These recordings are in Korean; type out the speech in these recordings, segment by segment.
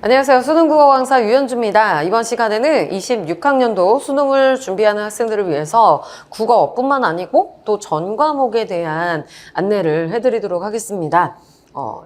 안녕하세요. 수능국어 강사 유연주입니다. 이번 시간에는 26학년도 수능을 준비하는 학생들을 위해서 국어뿐만 아니고 또 전 과목에 대한 안내를 해드리도록 하겠습니다.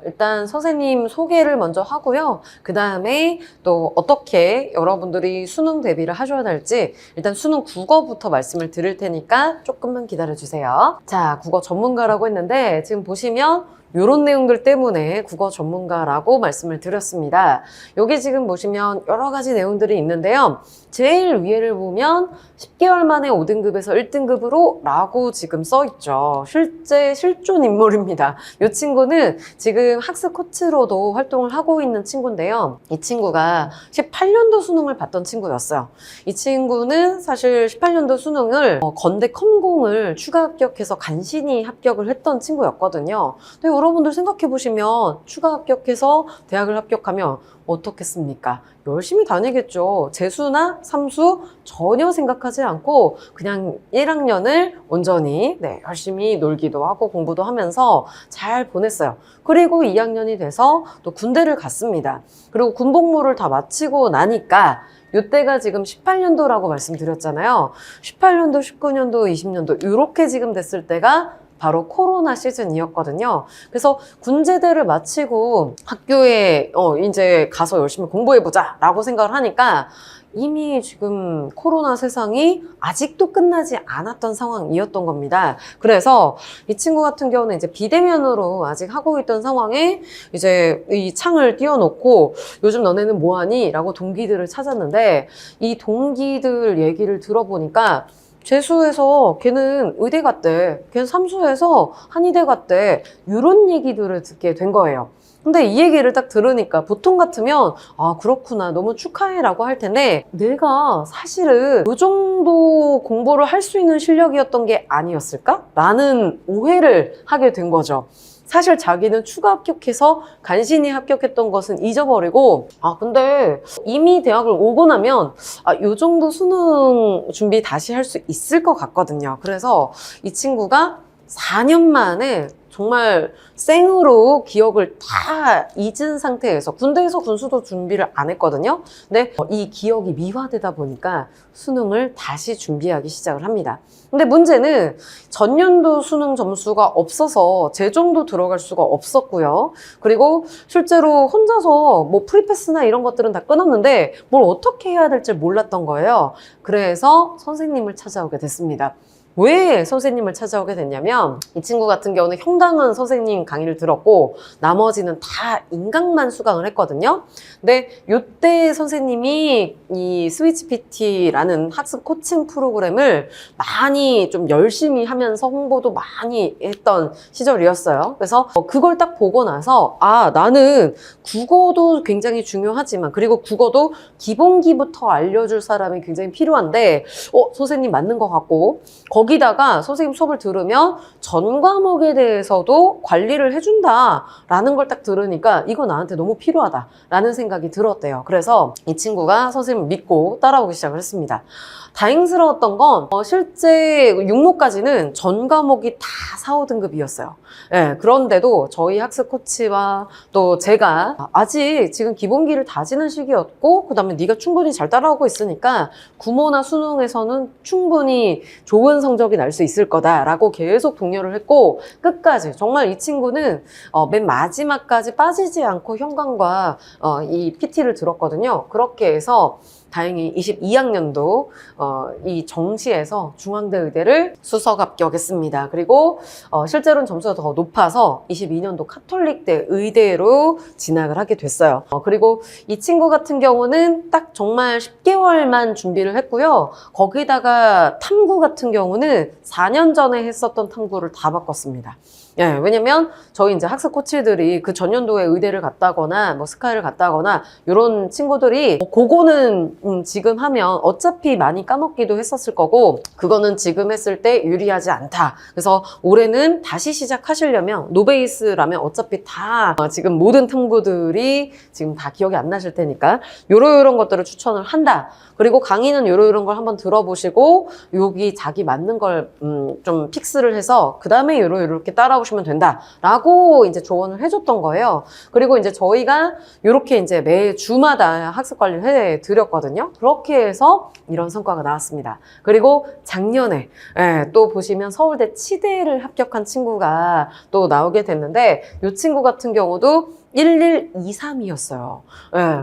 일단 선생님 소개를 먼저 하고요. 그 다음에 또 어떻게 여러분들이 수능 대비를 하셔야 될지 일단 수능 국어부터 말씀을 드릴 테니까 조금만 기다려주세요. 자, 국어 전문가라고 했는데 지금 보시면 이런 내용들 때문에 국어 전문가라고 말씀을 드렸습니다. 여기 지금 보시면 여러 가지 내용들이 있는데요. 제일 위에를 보면 10개월 만에 5등급에서 1등급으로 라고 지금 써있죠. 실제 실존 인물입니다. 이 친구는 지금 학습 코치로도 활동을 하고 있는 친구인데요. 이 친구가 18년도 수능을 봤던 친구였어요. 이 친구는 사실 18년도 수능을 건대 컴공을 추가 합격해서 간신히 합격을 했던 친구였거든요. 근데 여러분들 생각해보시면 추가 합격해서 대학을 합격하면 어떻겠습니까? 열심히 다니겠죠. 재수나 삼수 전혀 생각하지 않고 그냥 1학년을 온전히 열심히 놀기도 하고 공부도 하면서 잘 보냈어요. 그리고 2학년이 돼서 또 군대를 갔습니다. 그리고 군복무를 다 마치고 나니까 이때가 지금 18년도라고 말씀드렸잖아요. 18년도, 19년도, 20년도 이렇게 지금 됐을 때가 바로 코로나 시즌이었거든요. 그래서 군제대를 마치고 학교에 이제 가서 열심히 공부해보자 라고 생각을 하니까 이미 지금 코로나 세상이 아직도 끝나지 않았던 상황이었던 겁니다. 그래서 이 친구 같은 경우는 이제 비대면으로 아직 하고 있던 상황에 이제 이 창을 띄워놓고 요즘 너네는 뭐하니? 라고 동기들을 찾았는데 이 동기들 얘기를 들어보니까 재수해서 걔는 의대 갔대, 걔는 삼수해서 한의대 갔대, 이런 얘기들을 듣게 된 거예요. 근데 이 얘기를 딱 들으니까 보통 같으면 아 그렇구나 너무 축하해 라고 할 텐데 내가 사실은 이 정도 공부를 할 수 있는 실력이었던 게 아니었을까? 라는 오해를 하게 된 거죠. 사실 자기는 추가 합격해서 간신히 합격했던 것은 잊어버리고 근데 이미 대학을 오고 나면 이 정도 수능 준비 다시 할 수 있을 것 같거든요. 그래서 이 친구가 4년 만에 정말 생으로 기억을 다 잊은 상태에서 군대에서 군수도 준비를 안 했거든요. 근데 이 기억이 미화되다 보니까 수능을 다시 준비하기 시작을 합니다. 근데 문제는 전년도 수능 점수가 없어서 재정도 들어갈 수가 없었고요. 그리고 실제로 혼자서 뭐 프리패스나 이런 것들은 다 끊었는데 뭘 어떻게 해야 될지 몰랐던 거예요. 그래서 선생님을 찾아오게 됐습니다. 왜 선생님을 찾아오게 됐냐면 이 친구 같은 경우는 형당은 선생님 강의를 들었고 나머지는 다 인강만 수강을 했거든요. 근데 이때 선생님이 이 스위치 PT라는 학습 코칭 프로그램을 많이 좀 열심히 하면서 홍보도 많이 했던 시절이었어요. 그래서 그걸 딱 보고 나서 나는 국어도 굉장히 중요하지만 그리고 국어도 기본기부터 알려줄 사람이 굉장히 필요한데 선생님 맞는 것 같고 거기다가 선생님 수업을 들으면 전 과목에 대해서도 관리를 해준다라는 걸 딱 들으니까 이거 나한테 너무 필요하다라는 생각이 들었대요. 그래서 이 친구가 선생님을 믿고 따라오기 시작을 했습니다. 다행스러웠던 건 실제 6모까지는 전 과목이 다 4, 5등급이었어요. 그런데도 저희 학습 코치와 또 제가 아직 지금 기본기를 다지는 시기였고 그 다음에 네가 충분히 잘 따라오고 있으니까 구모나 수능에서는 충분히 좋은 성적이 날 수 있을 거다라고 계속 독려를 했고 끝까지 정말 이 친구는 맨 마지막까지 빠지지 않고 형광과 이 PT를 들었거든요. 그렇게 해서 다행히 22학년도 이 정시에서 중앙대 의대를 수석 합격했습니다. 그리고 실제로는 점수가 더 높아서 22년도 카톨릭대 의대로 진학을 하게 됐어요. 그리고 이 친구 같은 경우는 딱 정말 10개월만 준비를 했고요. 거기다가 탐구 같은 경우는 4년 전에 했었던 탐구를 다 바꿨습니다. 왜냐면 저희 이제 학습 코치들이 그 전년도에 의대를 갔다거나 뭐 스카이를 갔다거나 이런 친구들이 그거는 지금 하면 어차피 많이 까먹기도 했었을 거고 그거는 지금 했을 때 유리하지 않다. 그래서 올해는 다시 시작하시려면 노베이스라면 어차피 다 지금 모든 탐구들이 지금 다 기억이 안 나실 테니까 요런 것들을 추천을 한다. 그리고 강의는 요런 걸 한번 들어보시고 여기 자기 맞는 걸 좀 픽스를 해서 그 다음에 요렇게 따라오시면 맞추면 된다라고 이제 조언을 해줬던 거예요. 그리고 이제 저희가 이렇게 이제 매 주마다 학습 관리를 해드렸거든요. 그렇게 해서 이런 성과가 나왔습니다. 그리고 작년에 또 보시면 서울대 치대를 합격한 친구가 또 나오게 됐는데 이 친구 같은 경우도 1123이었어요.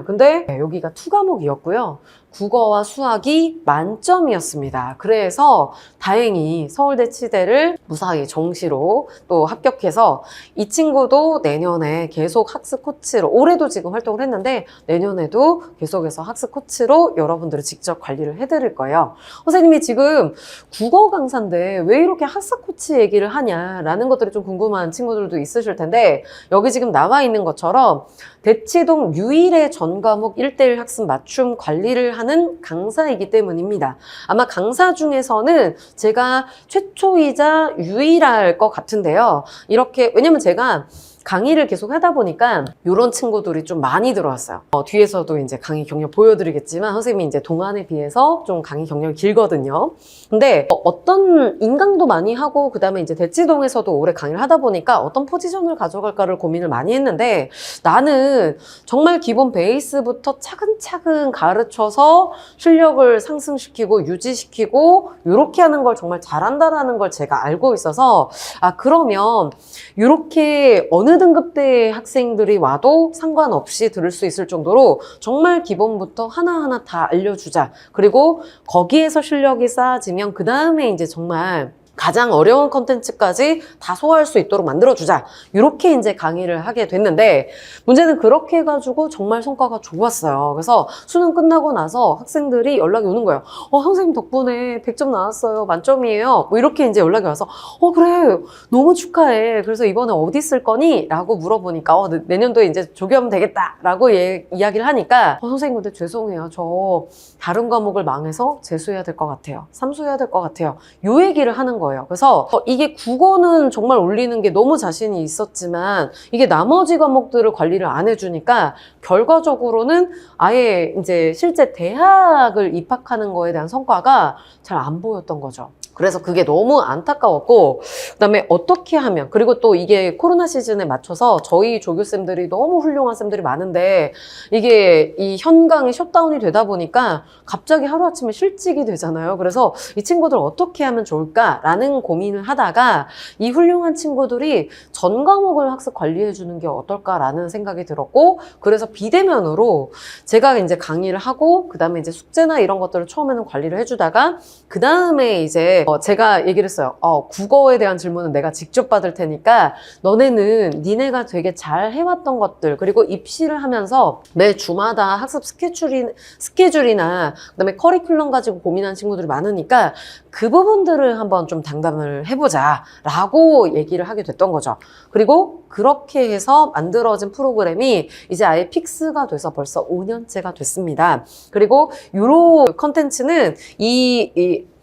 근데 여기가 2과목이었고요. 국어와 수학이 만점이었습니다. 그래서 다행히 서울대 치대를 무사히 정시로 또 합격해서 이 친구도 내년에 계속 학습 코치로, 올해도 지금 활동을 했는데 내년에도 계속해서 학습 코치로 여러분들을 직접 관리를 해드릴 거예요. 선생님이 지금 국어 강사인데 왜 이렇게 학습 코치 얘기를 하냐라는 것들이 좀 궁금한 친구들도 있으실 텐데, 여기 지금 나와 있는 것처럼 대치동 유일의 전 과목 1:1 학습 맞춤 관리를 하는 강사이기 때문입니다. 아마 강사 중에서는 제가 최초이자 유일할 것 같은데요. 이렇게, 왜냐면 제가 강의를 계속 하다 보니까 이런 친구들이 좀 많이 들어왔어요. 뒤에서도 이제 강의 경력 보여드리겠지만 선생님이 이제 동안에 비해서 좀 강의 경력이 길거든요. 근데 어떤 인강도 많이 하고 그다음에 이제 대치동에서도 오래 강의를 하다 보니까 어떤 포지션을 가져갈까를 고민을 많이 했는데, 나는 정말 기본 베이스부터 차근차근 가르쳐서 실력을 상승시키고 유지시키고 이렇게 하는 걸 정말 잘한다라는 걸 제가 알고 있어서, 그러면 이렇게 어느 등급대의 학생들이 와도 상관없이 들을 수 있을 정도로 정말 기본부터 하나하나 다 알려주자. 그리고 거기에서 실력이 쌓아지면 그 다음에 이제 정말 가장 어려운 컨텐츠까지 다 소화할 수 있도록 만들어주자. 이렇게 이제 강의를 하게 됐는데, 문제는 그렇게 해가지고 정말 성과가 좋았어요. 그래서 수능 끝나고 나서 학생들이 연락이 오는 거예요. 선생님 덕분에 100점 나왔어요. 만점이에요. 뭐 이렇게 이제 연락이 와서, 그래. 너무 축하해. 그래서 이번에 어디 쓸 거니? 라고 물어보니까, 내년도에 이제 조교하면 되겠다. 라고 이야기를 하니까, 선생님 근데 죄송해요. 저 다른 과목을 망해서 재수해야 될 것 같아요. 삼수해야 될 것 같아요. 요 얘기를 하는 거예요. 그래서 이게 국어는 정말 올리는 게 너무 자신이 있었지만 이게 나머지 과목들을 관리를 안 해주니까 결과적으로는 아예 이제 실제 대학을 입학하는 거에 대한 성과가 잘 안 보였던 거죠. 그래서 그게 너무 안타까웠고, 그다음에 어떻게 하면, 그리고 또 이게 코로나 시즌에 맞춰서 저희 조교쌤들이 너무 훌륭한 쌤들이 많은데 이게 이 현강이 셧다운이 되다 보니까 갑자기 하루아침에 실직이 되잖아요. 그래서 이 친구들 어떻게 하면 좋을까라는 고민을 하다가 이 훌륭한 친구들이 전 과목을 학습 관리해 주는 게 어떨까라는 생각이 들었고, 그래서 비대면으로 제가 이제 강의를 하고 그다음에 이제 숙제나 이런 것들을 처음에는 관리를 해주다가 그다음에 이제 제가 얘기를 했어요. 국어에 대한 질문은 내가 직접 받을 테니까 너네는 니네가 되게 잘 해왔던 것들, 그리고 입시를 하면서 매 주마다 학습 스케줄이나 그다음에 커리큘럼 가지고 고민하는 친구들이 많으니까 그 부분들을 한번 좀 당담을 해보자 라고 얘기를 하게 됐던 거죠. 그리고 그렇게 해서 만들어진 프로그램이 이제 아예 픽스가 돼서 벌써 5년째가 됐습니다. 그리고 요런 컨텐츠는 이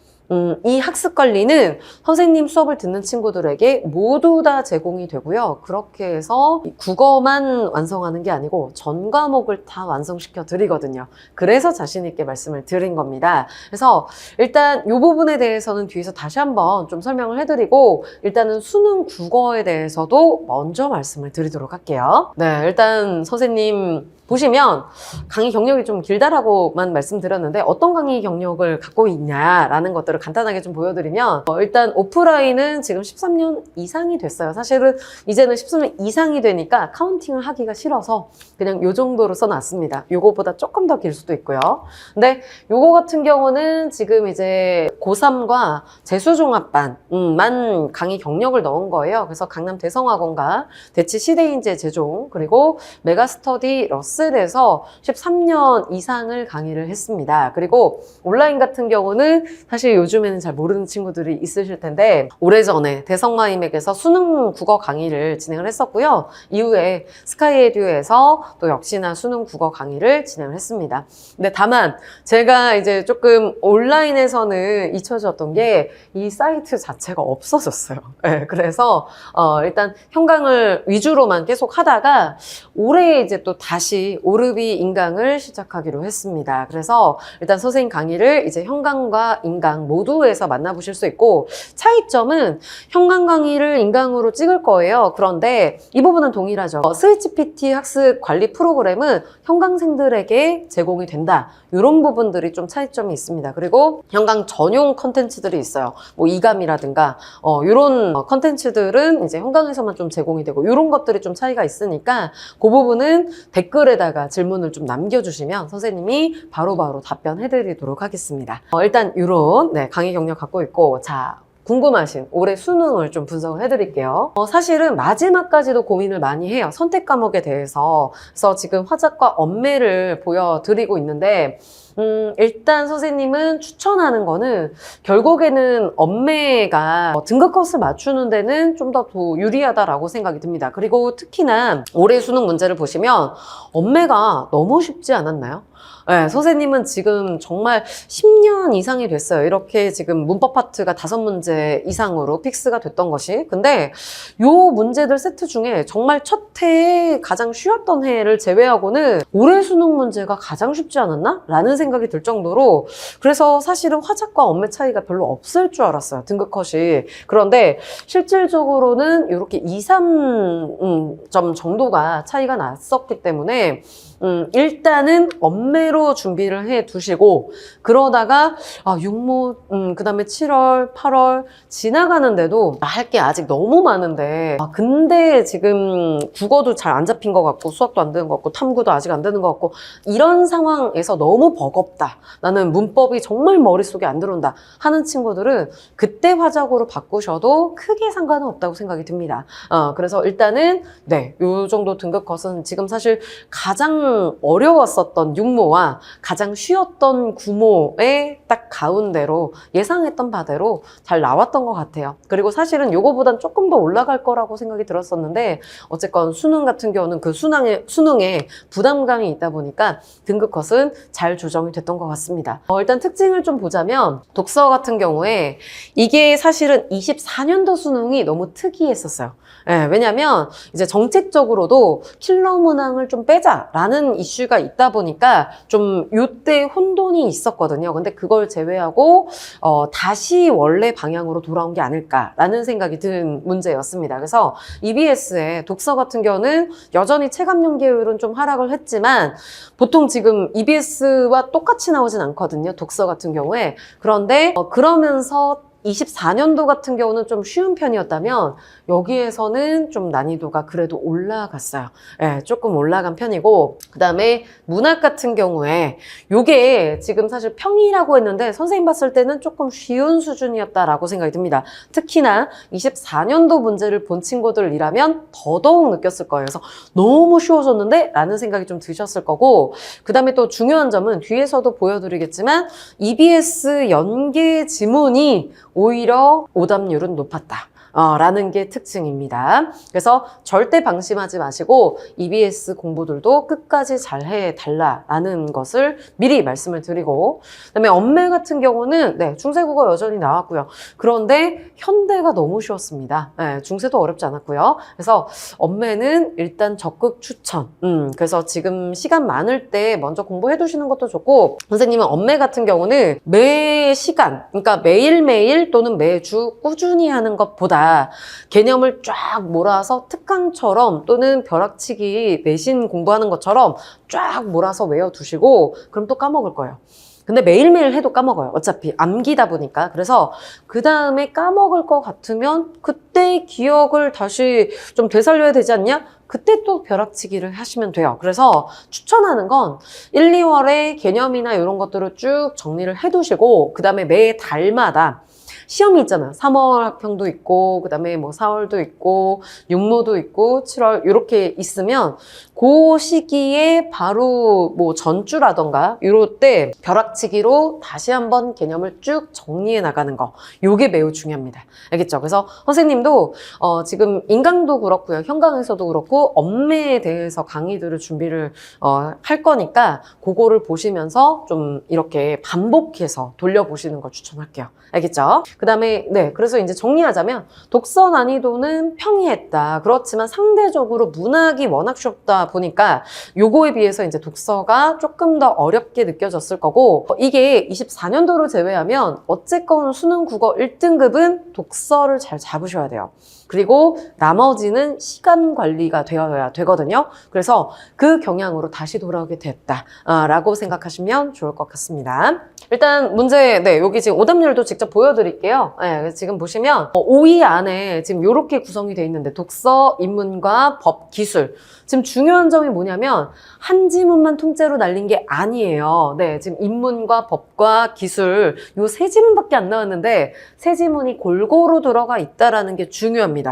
학습 관리는 선생님 수업을 듣는 친구들에게 모두 다 제공이 되고요. 그렇게 해서 국어만 완성하는 게 아니고 전 과목을 다 완성시켜 드리거든요. 그래서 자신 있게 말씀을 드린 겁니다. 그래서 일단 이 부분에 대해서는 뒤에서 다시 한번 좀 설명을 해드리고, 일단은 수능 국어에 대해서도 먼저 말씀을 드리도록 할게요. 네, 일단 선생님 보시면 강의 경력이 좀 길다라고만 말씀드렸는데 어떤 강의 경력을 갖고 있냐라는 것들을 간단하게 좀 보여드리면, 일단 오프라인은 지금 13년 이상이 됐어요. 사실은 이제는 13년 이상이 되니까 카운팅을 하기가 싫어서 그냥 요 정도로 써놨습니다. 요거보다 조금 더 길 수도 있고요. 근데 요거 같은 경우는 지금 이제 고3과 재수종합반만 강의 경력을 넣은 거예요. 그래서 강남 대성학원과 대치 시대인재 재종 그리고 메가스터디 러셀에서 13년 이상을 강의를 했습니다. 그리고 온라인 같은 경우는 사실 요즘에는 잘 모르는 친구들이 있으실 텐데, 오래전에 대성마이맥에서 수능 국어 강의를 진행을 했었고요. 이후에 스카이에듀에서 또 역시나 수능 국어 강의를 진행을 했습니다. 근데 다만 제가 이제 조금 온라인에서는 잊혀졌던 게 이 사이트 자체가 없어졌어요. 네, 그래서 일단 현강을 위주로만 계속 하다가 올해 이제 또 다시 우리 오르비 인강을 시작하기로 했습니다. 그래서 일단 선생님 강의를 이제 현강과 인강 모두에서 만나보실 수 있고, 차이점은 현강 강의를 인강으로 찍을 거예요. 그런데 이 부분은 동일하죠. 스위치 PT 학습 관리 프로그램은 현강생들에게 제공이 된다. 이런 부분들이 좀 차이점이 있습니다. 그리고 현강 전용 컨텐츠들이 있어요. 뭐 이감이라든가 이런 컨텐츠들은 이제 현강에서만 좀 제공이 되고, 이런 것들이 좀 차이가 있으니까 그 부분은 댓글에다가 질문을 좀 남겨주시면 선생님이 바로바로 답변해드리도록 하겠습니다. 일단 이런 강의 경력 갖고 있고, 자, 궁금하신 올해 수능을 좀 분석을 해드릴게요. 사실은 마지막까지도 고민을 많이 해요. 선택 과목에 대해서. 그래서 지금 화작과 엄매를 보여드리고 있는데, 일단 선생님은 추천하는 거는 결국에는 엄매가 등급 컷을 맞추는 데는 좀 더 유리하다라고 생각이 듭니다. 그리고 특히나 올해 수능 문제를 보시면 엄매가 너무 쉽지 않았나요? 네, 선생님은 지금 정말 10년 이상이 됐어요. 이렇게 지금 문법 파트가 5문제 이상으로 픽스가 됐던 것이. 근데 요 문제들 세트 중에 정말 첫 해에 가장 쉬웠던 해를 제외하고는 올해 수능 문제가 가장 쉽지 않았나? 라는 생각이 들 정도로, 그래서 사실은 화작과 엄매 차이가 별로 없을 줄 알았어요. 등급 컷이. 그런데 실질적으로는 이렇게 2, 3점 정도가 차이가 났었기 때문에 일단은 엄매로 준비를 해 두시고, 그러다가 육모, 그 다음에 7월, 8월 지나가는데도 할 게 아직 너무 많은데, 근데 지금 국어도 잘 안 잡힌 것 같고, 수학도 안 되는 것 같고, 탐구도 아직 안 되는 것 같고, 이런 상황에서 너무 버겁다, 나는 문법이 정말 머릿속에 안 들어온다 하는 친구들은 그때 화작으로 바꾸셔도 크게 상관은 없다고 생각이 듭니다. 그래서 일단은 요 정도 등급 컷은 지금 사실 가장 어려웠었던 육모와 가장 쉬웠던 구모의 딱 가운데로 예상했던 바대로 잘 나왔던 것 같아요. 그리고 사실은 요거보단 조금 더 올라갈 거라고 생각이 들었었는데, 어쨌건 수능 같은 경우는 그 수능에 부담감이 있다 보니까 등급 컷은 잘 조정이 됐던 것 같습니다. 일단 특징을 좀 보자면, 독서 같은 경우에 이게 사실은 24년도 수능이 너무 특이했었어요. 왜냐면 이제 정책적으로도 킬러 문항을 좀 빼자라는 이슈가 있다 보니까 좀 요때 혼돈이 있었거든요. 근데 그걸 제외하고 다시 원래 방향으로 돌아온 게 아닐까라는 생각이 든 문제였습니다. 그래서 EBS의 독서 같은 경우는 여전히 체감 연계율은 좀 하락을 했지만, 보통 지금 EBS와 똑같이 나오진 않거든요. 독서 같은 경우에. 그런데 그러면서 24년도 같은 경우는 좀 쉬운 편이었다면 여기에서는 좀 난이도가 그래도 올라갔어요. 조금 올라간 편이고, 그 다음에 문학 같은 경우에 요게 지금 사실 평이라고 했는데 선생님 봤을 때는 조금 쉬운 수준이었다라고 생각이 듭니다. 특히나 24년도 문제를 본 친구들이라면 더더욱 느꼈을 거예요. 그래서 너무 쉬워졌는데? 라는 생각이 좀 드셨을 거고, 그 다음에 또 중요한 점은 뒤에서도 보여드리겠지만 EBS 연계 지문이 오히려 오답률은 높았다. 라는 게 특징입니다. 그래서 절대 방심하지 마시고 EBS 공부들도 끝까지 잘 해달라는 것을 미리 말씀을 드리고, 그다음에 엄매 같은 경우는 중세국어 여전히 나왔고요. 그런데 현대가 너무 쉬웠습니다. 중세도 어렵지 않았고요. 그래서 엄매는 일단 적극 추천. 그래서 지금 시간 많을 때 먼저 공부해 두시는 것도 좋고, 선생님은 엄매 같은 경우는 매 시간, 그러니까 매일매일 또는 매주 꾸준히 하는 것보다 개념을 쫙 몰아서 특강처럼 또는 벼락치기 내신 공부하는 것처럼 쫙 몰아서 외워두시고, 그럼 또 까먹을 거예요. 근데 매일매일 해도 까먹어요. 어차피 암기다 보니까. 그래서 그 다음에 까먹을 것 같으면 그때 기억을 다시 좀 되살려야 되지 않냐? 그때 또 벼락치기를 하시면 돼요. 그래서 추천하는 건 1, 2월에 개념이나 이런 것들을 쭉 정리를 해두시고, 그 다음에 매 달마다 시험이 있잖아요. 3월 학평도 있고, 그 다음에 뭐 4월도 있고, 육모도 있고, 7월 이렇게 있으면 그 시기에 바로 뭐 전주라던가 이럴 때 벼락치기로 다시 한번 개념을 쭉 정리해 나가는 거, 요게 매우 중요합니다. 알겠죠? 그래서 선생님도 지금 인강도 그렇고요, 현강에서도 그렇고 엄매에 대해서 강의들을 준비를 할 거니까 그거를 보시면서 좀 이렇게 반복해서 돌려보시는 걸 추천할게요. 알겠죠? 다음에, 네, 그래서 이제 정리하자면, 독서 난이도는 평이했다. 그렇지만 상대적으로 문학이 워낙 쉽다 보니까, 요거에 비해서 이제 독서가 조금 더 어렵게 느껴졌을 거고, 이게 24년도를 제외하면, 어쨌건 수능 국어 1등급은 독서를 잘 잡으셔야 돼요. 그리고 나머지는 시간 관리가 되어야 되거든요. 그래서 그 경향으로 다시 돌아오게 됐다라고 생각하시면 좋을 것 같습니다. 일단 문제, 네, 여기 지금 오답률도 직접 보여드릴게요. 네, 지금 보시면 5위 안에 지금 이렇게 구성이 되어 있는데 독서, 인문과 법, 기술. 지금 중요한 점이 뭐냐면 한 지문만 통째로 날린 게 아니에요. 네, 지금 인문과 법과 기술 요 세 지문밖에 안 나왔는데 세 지문이 골고루 들어가 있다라는 게 중요합니다.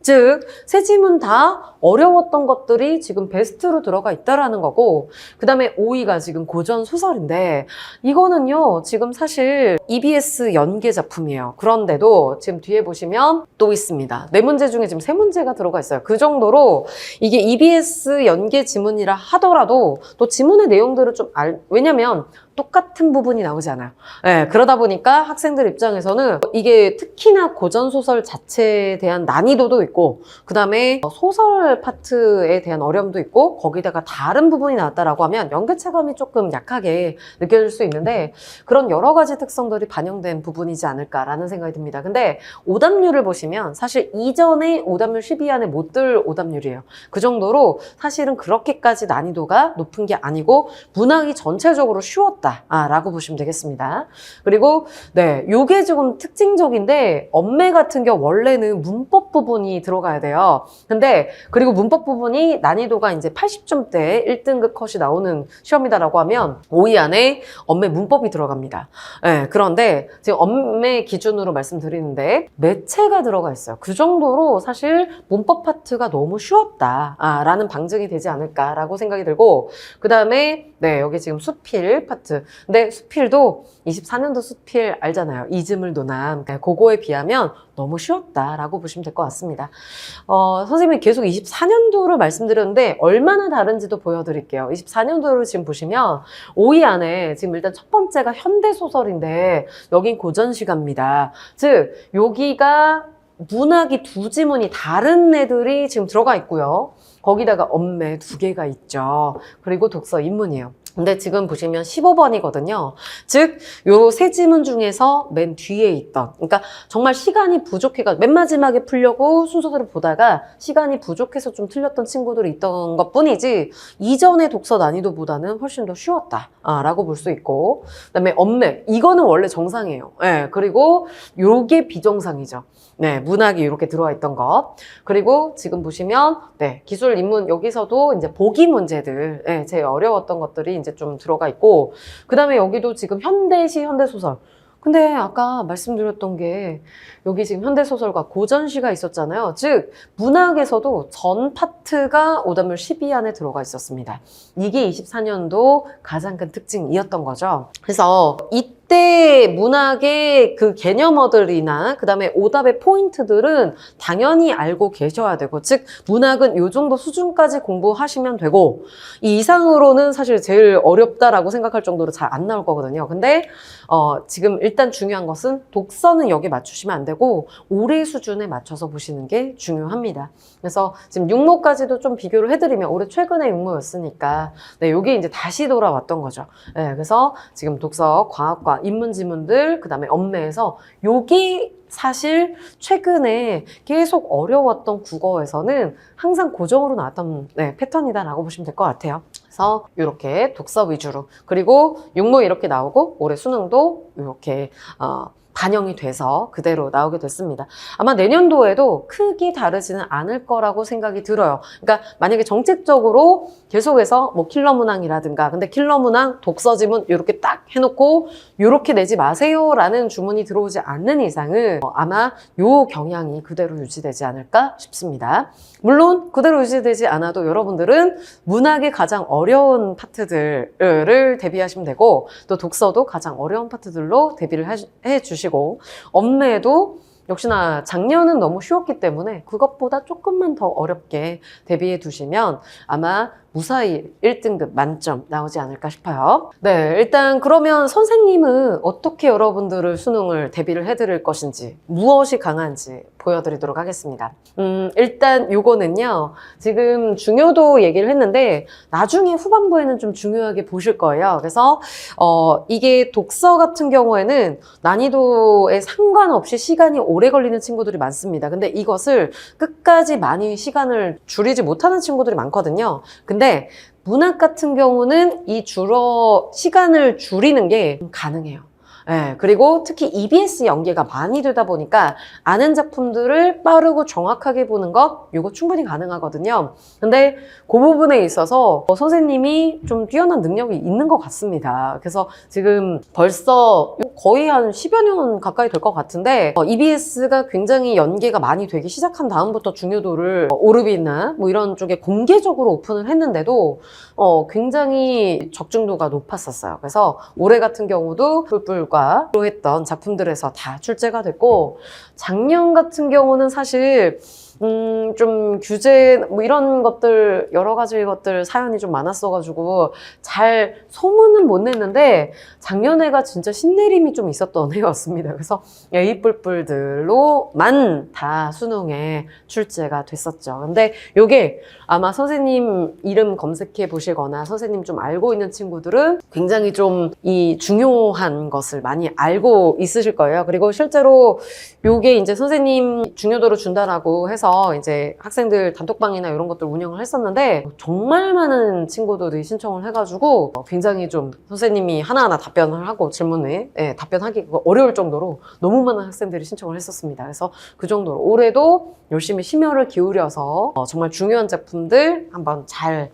즉, 세 지문 다 어려웠던 것들이 지금 베스트로 들어가 있다라는 거고, 그 다음에 5위가 지금 고전 소설인데, 이거는요, 지금 사실 EBS 연계 작품이에요. 그런데도 지금 뒤에 보시면 또 있습니다. 네 문제 중에 지금 세 문제가 들어가 있어요. 그 정도로 이게 EBS 연계 지문이라 하더라도 또 지문의 내용들을 좀 왜냐면 똑같은 부분이 나오잖아요. 네, 그러다 보니까 학생들 입장에서는 이게 특히나 고전소설 자체에 대한 난이도도 있고 그 다음에 소설 파트에 대한 어려움도 있고 거기다가 다른 부분이 나왔다라고 하면 연계체감이 조금 약하게 느껴질 수 있는데 그런 여러 가지 특성들이 반영된 부분이지 않을까라는 생각이 듭니다. 근데 오답률을 보시면 사실 이전에 오답률 10위 안에 못 들 오답률이에요. 그 정도로 사실은 그렇게까지 난이도가 높은 게 아니고 문학이 전체적으로 쉬웠다. 라고 보시면 되겠습니다. 그리고 네, 요게 조금 특징적인데 엄매 같은 경우 원래는 문법 부분이 들어가야 돼요. 근데 그리고 문법 부분이 난이도가 이제 80점대 1등급 컷이 나오는 시험이다라고 하면 5위 안에 엄매 문법이 들어갑니다. 네, 그런데 지금 엄매 기준으로 말씀드리는데 매체가 들어가 있어요. 그 정도로 사실 문법 파트가 너무 쉬웠다라는 방증이 되지 않을까라고 생각이 들고 그 다음에 네, 여기 지금 수필 파트. 근데 수필도 24년도 수필 알잖아요. 이즈물 도남. 그거에 비하면 너무 쉬웠다라고 보시면 될 것 같습니다. 선생님이 계속 24년도를 말씀드렸는데 얼마나 다른지도 보여드릴게요. 24년도를 지금 보시면 5위 안에 지금 일단 첫 번째가 현대소설인데 여긴 고전시가입니다. 즉 여기가 문학이 두 지문이 다른 애들이 지금 들어가 있고요. 거기다가 엄매 2개가 있죠. 그리고 독서 인문이에요. 근데 지금 보시면 15번이거든요. 즉, 요 세 지문 중에서 맨 뒤에 있던, 그러니까 정말 시간이 부족해가 맨 마지막에 풀려고 순서대로 보다가 시간이 부족해서 좀 틀렸던 친구들이 있던 것 뿐이지, 이전의 독서 난이도보다는 훨씬 더 쉬웠다라고 볼 수 있고, 그 다음에 엄매, 이거는 원래 정상이에요. 네, 그리고 요게 비정상이죠. 네, 문학이 이렇게 들어와 있던 것. 그리고 지금 보시면, 네, 기술 인문 여기서도 이제 보기 문제들, 네, 제일 어려웠던 것들이 이제 좀 들어가 있고, 그 다음에 여기도 지금 현대시, 현대소설. 근데 아까 말씀드렸던 게 여기 지금 현대소설과 고전시가 있었잖아요. 즉 문학에서도 전 파트가 오답률 10위 안에 들어가 있었습니다. 이게 24년도 가장 큰 특징이었던 거죠. 그래서 이때 문학의 그 개념어들이나 그 다음에 오답의 포인트들은 당연히 알고 계셔야 되고 즉 문학은 이 정도 수준까지 공부하시면 되고 이 이상으로는 사실 제일 어렵다라고 생각할 정도로 잘 안 나올 거거든요. 근데 지금 일단 중요한 것은 독서는 여기 맞추시면 안 되고 올해 수준에 맞춰서 보시는 게 중요합니다. 그래서 지금 육모까지도 좀 비교를 해드리면 올해 최근에 육모였으니까 네, 여기 이제 다시 돌아왔던 거죠. 네, 그래서 지금 독서, 과학과 인문 지문들, 그 다음에 엄매에서 여기 사실 최근에 계속 어려웠던 국어에서는 항상 고정으로 나왔던 네, 패턴이다라고 보시면 될 것 같아요. 그래서 이렇게 독서 위주로 그리고 육모 이렇게 나오고 올해 수능도 이렇게 반영이 돼서 그대로 나오게 됐습니다. 아마 내년도에도 크게 다르지는 않을 거라고 생각이 들어요. 그러니까 만약에 정책적으로 계속해서 뭐 킬러 문항이라든가 근데 킬러 문항, 독서 지문 이렇게 딱 해놓고 이렇게 내지 마세요라는 주문이 들어오지 않는 이상은 아마 요 경향이 그대로 유지되지 않을까 싶습니다. 물론 그대로 유지되지 않아도 여러분들은 문학의 가장 어려운 파트들을 대비하시면 되고 또 독서도 가장 어려운 파트들로 대비를 해주시고 엄매도 역시나 작년은 너무 쉬웠기 때문에 그것보다 조금만 더 어렵게 대비해 두시면 아마 무사히 1등급 만점 나오지 않을까 싶어요. 네, 일단 그러면 선생님은 어떻게 여러분들을 수능을 대비를 해드릴 것인지, 무엇이 강한지 보여드리도록 하겠습니다. 일단 요거는요, 지금 중요도 얘기를 했는데 나중에 후반부에는 좀 중요하게 보실 거예요. 그래서 이게 독서 같은 경우에는 난이도에 상관없이 시간이 오래 걸리는 친구들이 많습니다. 근데 이것을 끝까지 많이 시간을 줄이지 못하는 친구들이 많거든요. 근데 문학 같은 경우는 시간을 줄이는 게 가능해요. 예, 그리고 특히 EBS 연계가 많이 되다 보니까 아는 작품들을 빠르고 정확하게 보는 것, 이거 충분히 가능하거든요. 근데 그 부분에 있어서 선생님이 좀 뛰어난 능력이 있는 것 같습니다. 그래서 지금 벌써 거의 한 10여 년 가까이 될 것 같은데 EBS가 굉장히 연계가 많이 되기 시작한 다음부터 중요도를 오르비나 뭐 이런 쪽에 공개적으로 오픈을 했는데도 굉장히 적중도가 높았었어요. 그래서 올해 같은 경우도 뿔뿔과 로 했던 작품들에서 다 출제가 됐고, 작년 같은 경우는 사실 좀 규제 뭐 이런 것들 여러 가지 것들 사연이 좀 많았어가지고 잘 소문은 못 냈는데 작년에가 진짜 신내림이 좀 있었던 해였습니다. 그래서 이 뿔뿔들로만 다 수능에 출제가 됐었죠. 근데 요게 아마 선생님 이름 검색해 보시거나 선생님 좀 알고 있는 친구들은 굉장히 좀 이 중요한 것을 많이 알고 있으실 거예요. 그리고 실제로 요게 이제 선생님 중요도를 준다라고 해서 이제 학생들 단톡방이나 이런 것들 운영을 했었는데 정말 많은 친구들이 신청을 해가지고 굉장히 좀 선생님이 하나하나 답변을 하고 질문에 답변하기 어려울 정도로 너무 많은 학생들이 신청을 했었습니다. 그래서 그 정도로 올해도 열심히 심혈을 기울여서 정말 중요한 작품들 한번 잘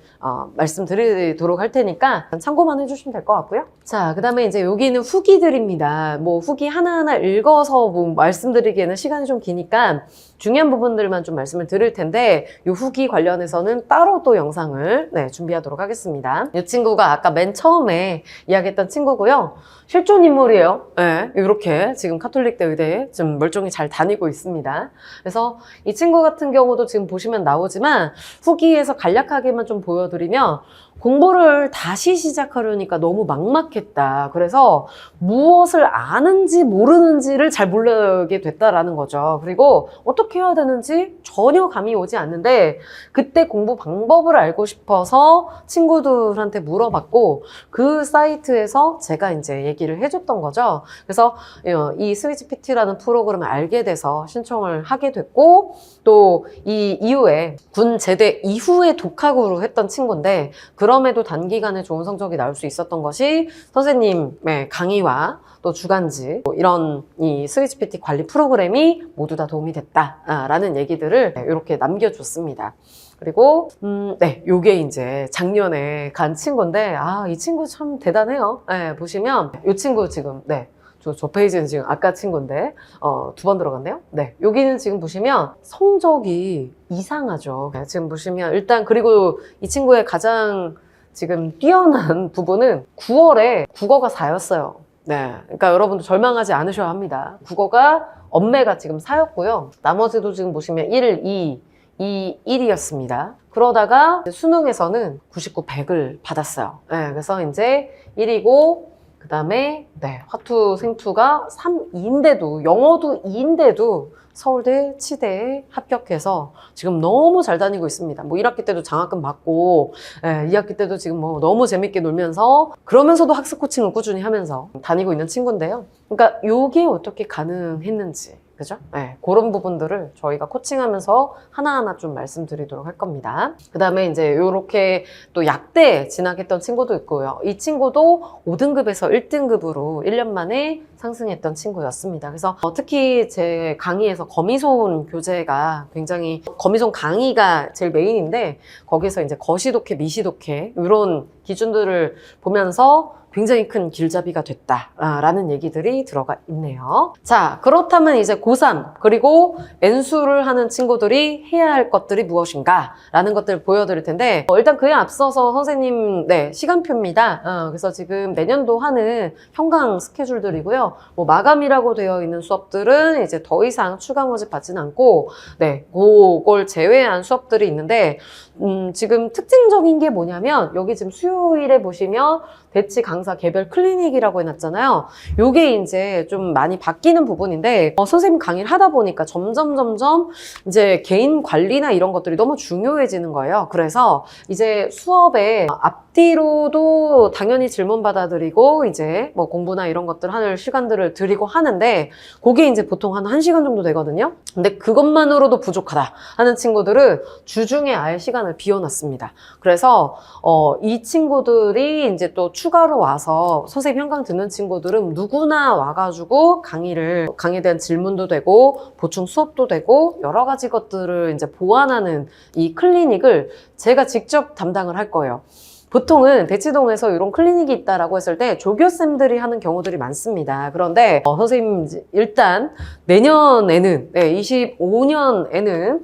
말씀드리도록 할 테니까 참고만 해주시면 될 것 같고요. 자, 그 다음에 이제 여기는 후기들입니다. 뭐 후기 하나하나 읽어서 뭐 말씀드리기에는 시간이 좀 기니까 중요한 부분들만 좀 말씀을 드릴 텐데 이 후기 관련해서는 따로 또 영상을 준비하도록 하겠습니다. 이 친구가 아까 맨 처음에 이야기했던 친구고요. 실존 인물이에요. 네, 이렇게 지금 카톨릭대 의대에 좀 멀쩡히 잘 다니고 있습니다. 그래서 이 친구 같은 경우도 지금 보시면 나오지만 후기에서 간략하게만 좀 보여드리면 공부를 다시 시작하려니까 너무 막막했다. 그래서 무엇을 아는지 모르는지를 잘 모르게 됐다라는 거죠. 그리고 어떻게 해야 되는지 전혀 감이 오지 않는데 그때 공부 방법을 알고 싶어서 친구들한테 물어봤고 그 사이트에서 제가 이제 얘기를 해줬던 거죠. 그래서 이 스위치 PT라는 프로그램을 알게 돼서 신청을 하게 됐고 또 이 이후에 군 제대 이후에 독학으로 했던 친구인데 그럼에도 단기간에 좋은 성적이 나올 수 있었던 것이 선생님의 강의와 또 주간지 이런 이 스위치 PT 관리 프로그램이 모두 다 도움이 됐다라는 얘기들을 이렇게 남겨줬습니다. 그리고 요게 이제 작년에 간 친구인데 이 친구 참 대단해요. 보시면 이 친구 지금 저 페이지는 지금 아까 친구인데 두 번 들어갔네요. 여기는 지금 보시면 성적이 이상하죠. 지금 보시면 일단 그리고 이 친구의 가장 지금 뛰어난 부분은 9월에 국어가 4였어요. 그러니까 여러분도 절망하지 않으셔야 합니다. 국어가 엄매가 지금 4였고요. 나머지도 지금 보시면 1, 2, 1이었습니다. 그러다가 수능에서는 99, 100을 받았어요. 그래서 이제 1이고 그 다음에 화투 생투가 3, 2인데도 영어도 2인데도 서울대, 치대에 합격해서 지금 너무 잘 다니고 있습니다. 뭐 1학기 때도 장학금 받고 2학기 때도 지금 뭐 너무 재밌게 놀면서 그러면서도 학습 코칭을 꾸준히 하면서 다니고 있는 친구인데요. 그러니까 요게 어떻게 가능했는지 그죠? 그런 부분들을 저희가 코칭하면서 하나하나 좀 말씀드리도록 할 겁니다. 그 다음에 이제 요렇게 또 약대 진학했던 친구도 있고요. 이 친구도 5등급에서 1등급으로 1년 만에 상승했던 친구였습니다. 그래서 특히 제 강의에서 거미손 교재가 굉장히 거미손 강의가 제일 메인인데 거기서 이제 거시독해, 미시독해 이런 기준들을 보면서 굉장히 큰 길잡이가 됐다라는 얘기들이 들어가 있네요. 자, 그렇다면 이제 고3 그리고 N수를 하는 친구들이 해야 할 것들이 무엇인가 라는 것들을 보여드릴 텐데 일단 그에 앞서서 선생님 시간표입니다. 그래서 지금 내년도 하는 현강 스케줄들이고요. 뭐 마감이라고 되어 있는 수업들은 이제 더 이상 추가 모집 받지는 않고 그걸 제외한 수업들이 있는데 지금 특징적인 게 뭐냐면 여기 지금 수요일에 보시면 대치 강사 개별 클리닉이라고 해놨잖아요. 요게 이제 좀 많이 바뀌는 부분인데 선생님 강의를 하다 보니까 점점 이제 개인 관리나 이런 것들이 너무 중요해지는 거예요. 그래서 이제 수업에 앞뒤로도 당연히 질문 받아드리고 이제 뭐 공부나 이런 것들 하는 시간들을 드리고 하는데 그게 이제 보통 한 1시간 정도 되거든요. 근데 그것만으로도 부족하다 하는 친구들은 주중에 아예 시간을 비워놨습니다. 그래서 이 친구들이 이제 또 추가로 와서 선생님 현강 듣는 친구들은 누구나 와가지고 강의에 대한 질문도 되고 보충 수업도 되고 여러 가지 것들을 이제 보완하는 이 클리닉을 제가 직접 담당을 할 거예요. 보통은 대치동에서 이런 클리닉이 있다라고 했을 때 조교쌤들이 하는 경우들이 많습니다. 그런데 선생님 일단 내년에는 25년에는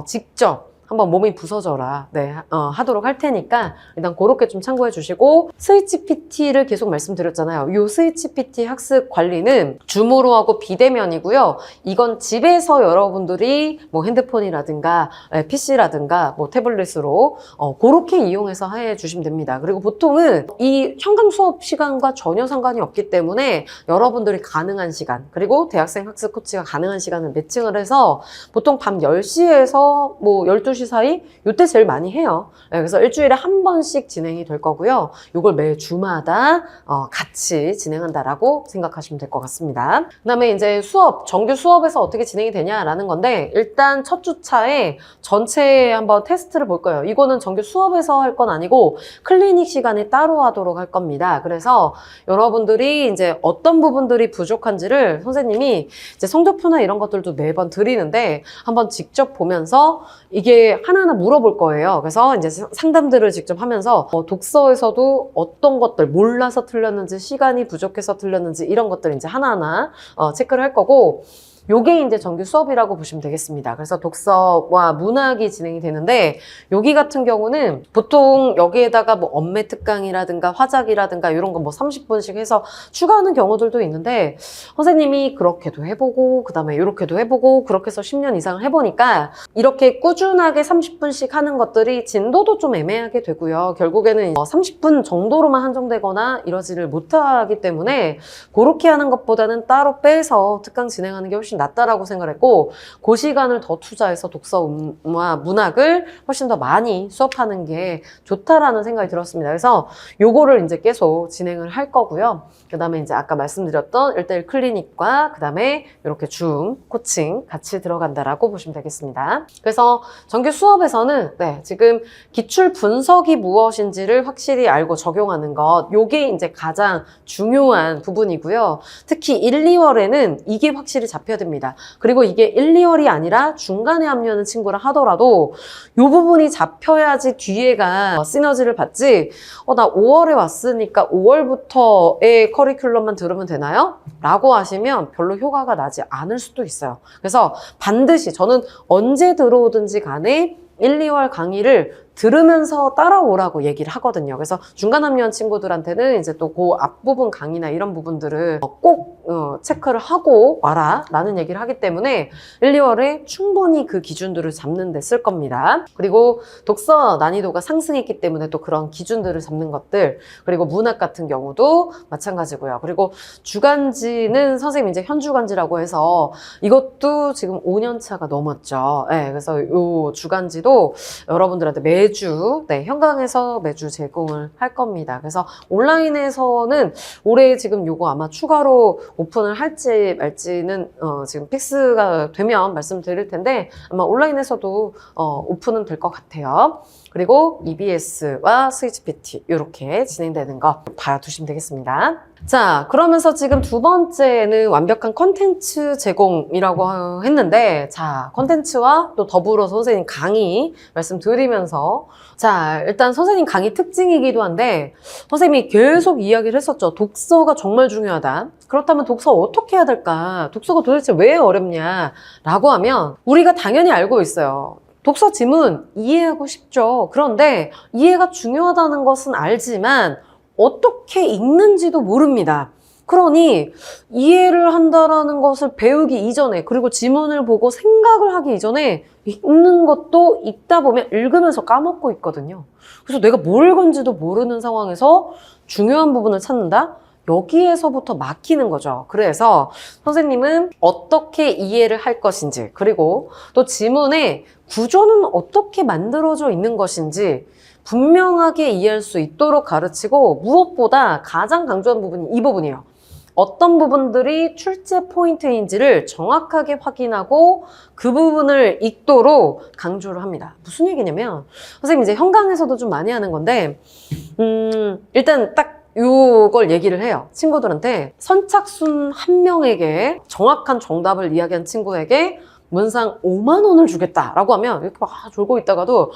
직접 한번 몸이 부서져라 하도록 할 테니까 일단 그렇게 좀 참고해 주시고 스위치 PT를 계속 말씀드렸잖아요. 이 스위치 PT 학습 관리는 줌으로 하고 비대면이고요. 이건 집에서 여러분들이 뭐 핸드폰이라든가 PC라든가 뭐 태블릿으로 그렇게 이용해서 해 주시면 됩니다. 그리고 보통은 이 현강 수업 시간과 전혀 상관이 없기 때문에 여러분들이 가능한 시간 그리고 대학생 학습 코치가 가능한 시간을 매칭을 해서 보통 밤 10시에서 뭐 12시 사이 이때 제일 많이 해요. 그래서 일주일에 한 번씩 진행이 될 거고요. 이걸 매 주마다 같이 진행한다라고 생각하시면 될 것 같습니다. 그다음에 이제 정규 수업에서 어떻게 진행이 되냐라는 건데 일단 첫 주차에 전체 한번 테스트를 볼 거예요. 이거는 정규 수업에서 할 건 아니고 클리닉 시간에 따로 하도록 할 겁니다. 그래서 여러분들이 이제 어떤 부분들이 부족한지를 선생님이 이제 성적표나 이런 것들도 매번 드리는데 한번 직접 보면서 이게 하나하나 물어볼 거예요. 그래서 이제 상담들을 직접 하면서 독서에서도 어떤 것들 몰라서 틀렸는지 시간이 부족해서 틀렸는지 이런 것들 이제 하나하나 체크를 할 거고 요게 이제 정규 수업이라고 보시면 되겠습니다. 그래서 독서와 문학이 진행이 되는데 여기 같은 경우는 보통 여기에다가 뭐 엄매 특강이라든가 화작이라든가 이런 거 뭐 30분씩 해서 추가하는 경우들도 있는데 선생님이 그렇게도 해보고 그 다음에 이렇게도 해보고 그렇게 해서 10년 이상을 해보니까 이렇게 꾸준하게 30분씩 하는 것들이 진도도 좀 애매하게 되고요. 결국에는 30분 정도로만 한정되거나 이러지를 못하기 때문에 그렇게 하는 것보다는 따로 빼서 특강 진행하는 게 훨씬 낫다라고 생각했고 그 시간을 더 투자해서 독서와 문학을 훨씬 더 많이 수업하는 게 좋다라는 생각이 들었습니다. 그래서 요거를 이제 계속 진행을 할 거고요. 그 다음에 이제 아까 말씀드렸던 1:1 클리닉과 그 다음에 이렇게 줌 코칭 같이 들어간다라고 보시면 되겠습니다. 그래서 정규 수업에서는 지금 기출 분석이 무엇인지를 확실히 알고 적용하는 것 요게 이제 가장 중요한 부분이고요. 특히 1, 2월에는 이게 확실히 잡혀야 됩니다. 그리고 이게 1, 2월이 아니라 중간에 합류하는 친구라 하더라도 이 부분이 잡혀야지 뒤에가 시너지를 받지 나 5월에 왔으니까 5월부터의 커리큘럼만 들으면 되나요? 라고 하시면 별로 효과가 나지 않을 수도 있어요. 그래서 반드시 저는 언제 들어오든지 간에 1, 2월 강의를 들으면서 따라오라고 얘기를 하거든요. 그래서 중간 합류한 친구들한테는 이제 또 그 앞부분 강의나 이런 부분들을 꼭 체크를 하고 와라 라는 얘기를 하기 때문에 1, 2월에 충분히 그 기준들을 잡는 데 쓸 겁니다. 그리고 독서 난이도가 상승했기 때문에 또 그런 기준들을 잡는 것들 그리고 문학 같은 경우도 마찬가지고요. 그리고 주간지는 선생님 이제 현주간지라고 해서 이것도 지금 5년 차가 넘었죠. 그래서 이 주간지도 여러분들한테 매주 현강에서 매주 제공을 할 겁니다. 그래서 온라인에서는 올해 지금 요거 아마 추가로 오픈을 할지 말지는 지금 픽스가 되면 말씀드릴 텐데 아마 온라인에서도 오픈은 될 것 같아요. 그리고 EBS와 스위치 PT 이렇게 진행되는 거 봐두시면 되겠습니다. 자, 그러면서 지금 두 번째는 완벽한 컨텐츠 제공이라고 했는데, 자, 컨텐츠와 또 더불어서 선생님 강의 말씀드리면서, 자, 일단 선생님 강의 특징이기도 한데, 선생님이 계속 이야기를 했었죠. 독서가 정말 중요하다. 그렇다면 독서 어떻게 해야 될까? 독서가 도대체 왜 어렵냐라고 하면 우리가 당연히 알고 있어요. 독서 지문 이해하고 싶죠. 그런데 이해가 중요하다는 것은 알지만 어떻게 읽는지도 모릅니다. 그러니 이해를 한다라는 것을 배우기 이전에, 그리고 지문을 보고 생각을 하기 이전에 읽는 것도 읽다 보면 읽으면서 까먹고 있거든요. 그래서 내가 뭘 건지도 모르는 상황에서 중요한 부분을 찾는다? 여기에서부터 막히는 거죠. 그래서 선생님은 어떻게 이해를 할 것인지, 그리고 또 지문의 구조는 어떻게 만들어져 있는 것인지 분명하게 이해할 수 있도록 가르치고, 무엇보다 가장 강조한 부분이 이 부분이에요. 어떤 부분들이 출제 포인트인지를 정확하게 확인하고 그 부분을 읽도록 강조를 합니다. 무슨 얘기냐면, 선생님 이제 현강에서도 좀 많이 하는 건데, 일단 딱 요걸 얘기를 해요. 친구들한테 선착순 한 명에게 정확한 정답을 이야기한 친구에게 문상 5만 원을 주겠다라고 하면 이렇게 막 졸고 있다가도